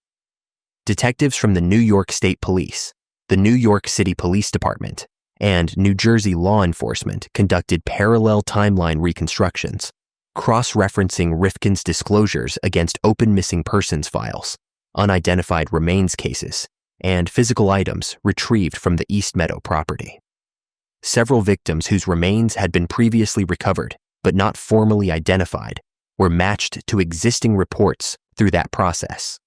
Detectives from the New York State Police, the New York City Police Department, and New Jersey law enforcement conducted parallel timeline reconstructions, cross-referencing Rifkin's disclosures against open missing persons files, unidentified remains cases, and physical items retrieved from the East Meadow property. Several victims whose remains had been previously recovered but not formally identified were matched to existing reports through that process.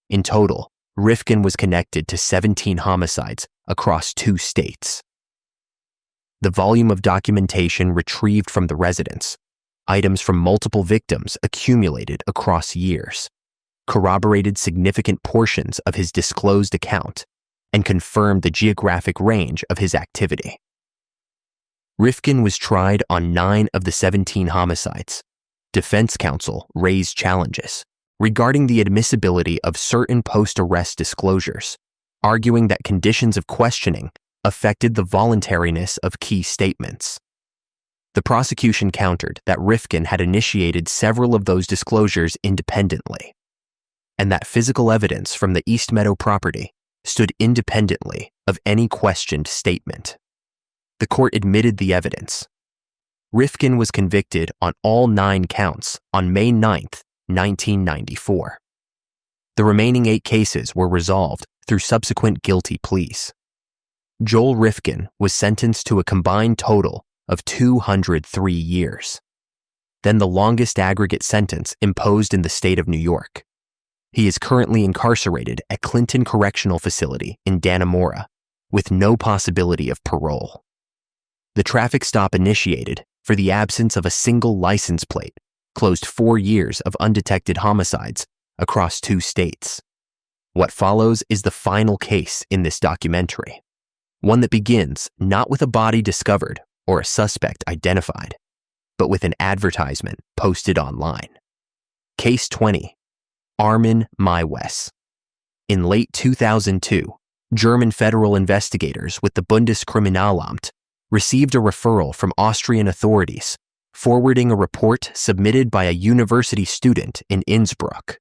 In total, Rifkin was connected to 17 homicides across 2 states. The volume of documentation retrieved from the residence, items from multiple victims accumulated across years, corroborated significant portions of his disclosed account, and confirmed the geographic range of his activity. Rifkin was tried on 9 of the 17 homicides. Defense counsel raised challenges regarding the admissibility of certain post-arrest disclosures, arguing that conditions of questioning affected the voluntariness of key statements. The prosecution countered that Rifkin had initiated several of those disclosures independently, and that physical evidence from the East Meadow property stood independently of any questioned statement. The court admitted the evidence. Rifkin was convicted on all 9 counts on May 9th, 1994. The remaining 8 cases were resolved through subsequent guilty pleas. Joel Rifkin was sentenced to a combined total of 203 years, then the longest aggregate sentence imposed in the state of New York. He is currently incarcerated at Clinton Correctional Facility in Dannemora, with no possibility of parole. The traffic stop initiated for the absence of a single license plate closed 4 years of undetected homicides across 2 states. What follows is the final case in this documentary, one that begins not with a body discovered or a suspect identified, but with an advertisement posted online. Case 20, Armin Maiwes. In late 2002, German federal investigators with the Bundeskriminalamt received a referral from Austrian authorities, forwarding a report submitted by a university student in Innsbruck.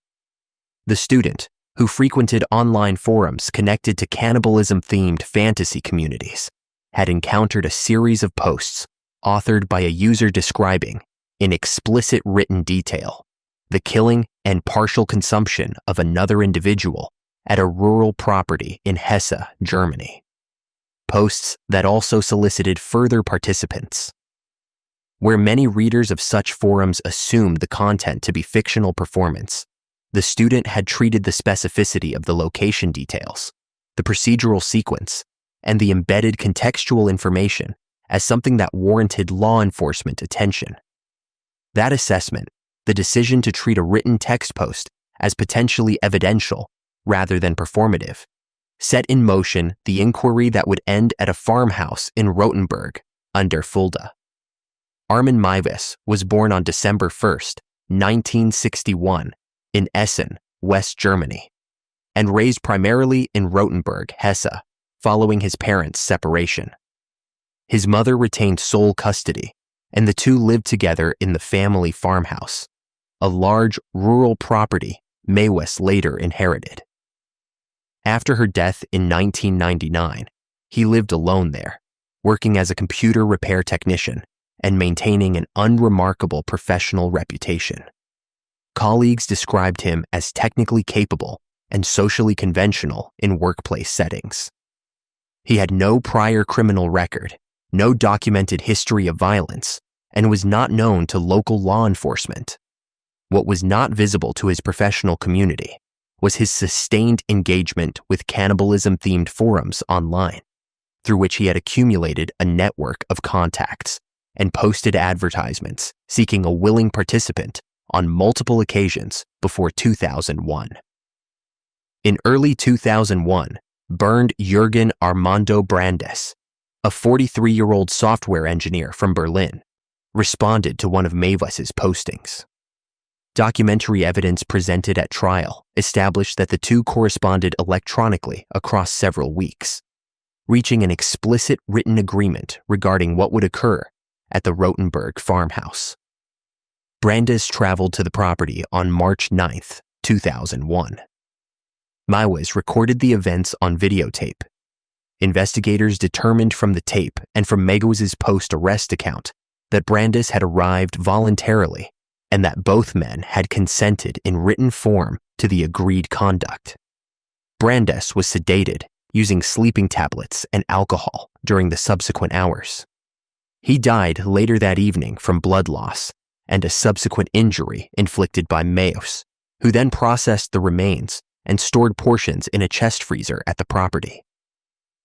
The student, who frequented online forums connected to cannibalism-themed fantasy communities, had encountered a series of posts authored by a user describing, in explicit written detail, the killing and partial consumption of another individual at a rural property in Hesse, Germany. Posts that also solicited further participants. Where many readers of such forums assumed the content to be fictional performance, the student had treated the specificity of the location details, the procedural sequence, and the embedded contextual information as something that warranted law enforcement attention. That assessment, the decision to treat a written text post as potentially evidential rather than performative, set in motion the inquiry that would end at a farmhouse in Rothenburg, under Fulda. Armin Maiwes was born on December 1, 1961, in Essen, West Germany, and raised primarily in Rothenburg, Hesse, following his parents' separation. His mother retained sole custody, and the two lived together in the family farmhouse, a large rural property Maiwes later inherited. After her death in 1999, he lived alone there, working as a computer repair technician and maintaining an unremarkable professional reputation. Colleagues described him as technically capable and socially conventional in workplace settings. He had no prior criminal record, no documented history of violence, and was not known to local law enforcement. What was not visible to his professional community was his sustained engagement with cannibalism-themed forums online, through which he had accumulated a network of contacts and posted advertisements seeking a willing participant on multiple occasions before 2001. In early 2001, Bernd Jürgen Armando Brandes, a 43-year-old software engineer from Berlin, responded to one of Maiwes' postings. Documentary evidence presented at trial established that the two corresponded electronically across several weeks, reaching an explicit written agreement regarding what would occur at the Rothenburg farmhouse. Brandes traveled to the property on March 9, 2001. Maiwes recorded the events on videotape. Investigators determined from the tape and from Maiwes' post-arrest account that Brandes had arrived voluntarily and that both men had consented in written form to the agreed conduct. Brandes was sedated using sleeping tablets and alcohol during the subsequent hours. He died later that evening from blood loss and a subsequent injury inflicted by Maiwes, who then processed the remains and stored portions in a chest freezer at the property.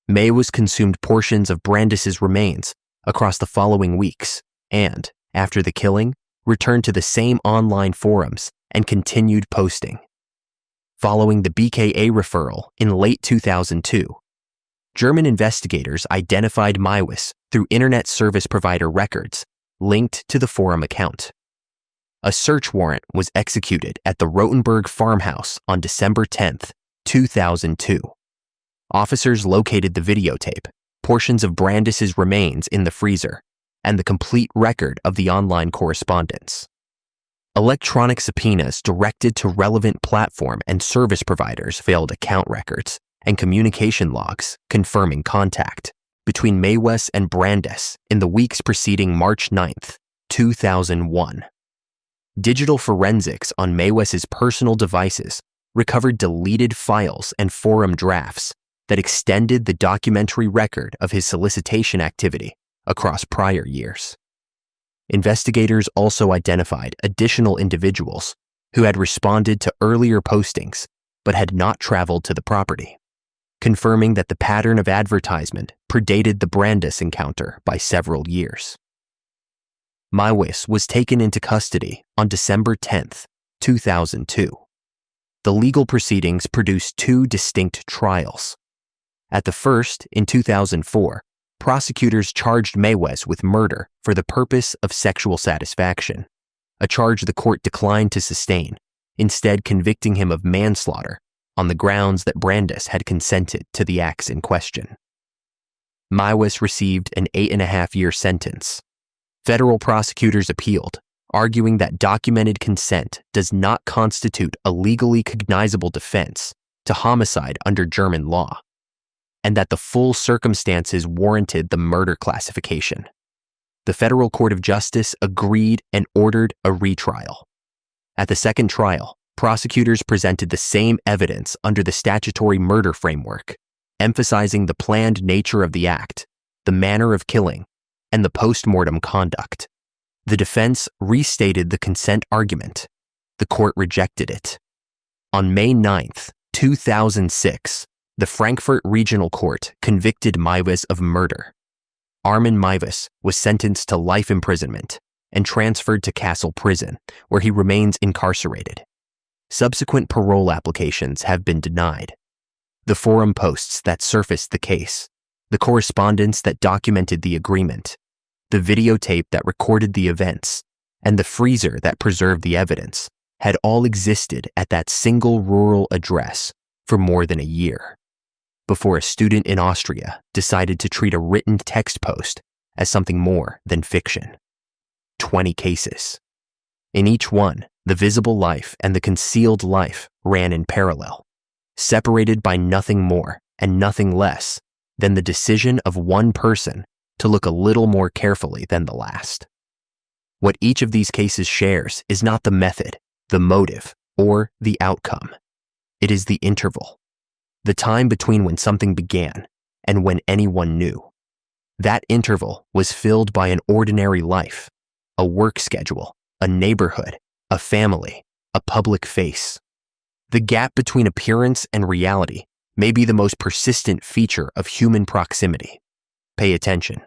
Maiwes consumed portions of Brandes' remains across the following weeks and, after the killing, returned to the same online forums and continued posting. Following the BKA referral in late 2002, German investigators identified Maiwes through internet service provider records linked to the forum account. A search warrant was executed at the Rothenburg farmhouse on December 10, 2002. Officers located the videotape, portions of Brandes' remains in the freezer, and the complete record of the online correspondence. Electronic subpoenas directed to relevant platform and service providers failed account records and communication logs confirming contact between Maiwes and Brandes in the weeks preceding March 9, 2001. Digital forensics on Maiwes' personal devices recovered deleted files and forum drafts that extended the documentary record of his solicitation activity across prior years. Investigators also identified additional individuals who had responded to earlier postings but had not traveled to the property, confirming that the pattern of advertisement predated the Brandes encounter by several years. Maiwes was taken into custody on December 10, 2002. the legal proceedings produced two distinct trials. At the first, in 2004, prosecutors charged Maywes with murder for the purpose of sexual satisfaction, a charge the court declined to sustain, instead convicting him of manslaughter on the grounds that Brandes had consented to the acts in question. Maywes received an 8.5-year sentence. Federal prosecutors appealed, arguing that documented consent does not constitute a legally cognizable defense to homicide under German law, and that the full circumstances warranted the murder classification. The Federal Court of Justice agreed and ordered a retrial. At the second trial, prosecutors presented the same evidence under the statutory murder framework, emphasizing the planned nature of the act, the manner of killing, and the post-mortem conduct. The defense restated the consent argument. The court rejected it. On May 9, 2006, the Frankfurt Regional Court convicted Maywes of murder. Armin Maywes was sentenced to life imprisonment and transferred to Kassel Prison, where he remains incarcerated. Subsequent parole applications have been denied. The forum posts that surfaced the case, the correspondence that documented the agreement, the videotape that recorded the events, and the freezer that preserved the evidence had all existed at that single rural address for more than a year, before a student in Austria decided to treat a written text post as something more than fiction. 20 cases. In each one, the visible life and the concealed life ran in parallel, separated by nothing more and nothing less than the decision of one person to look a little more carefully than the last. What each of these cases shares is not the method, the motive, or the outcome. It is the interval, the time between when something began and when anyone knew. That interval was filled by an ordinary life, a work schedule, a neighborhood, a family, a public face. The gap between appearance and reality may be the most persistent feature of human proximity. Pay attention.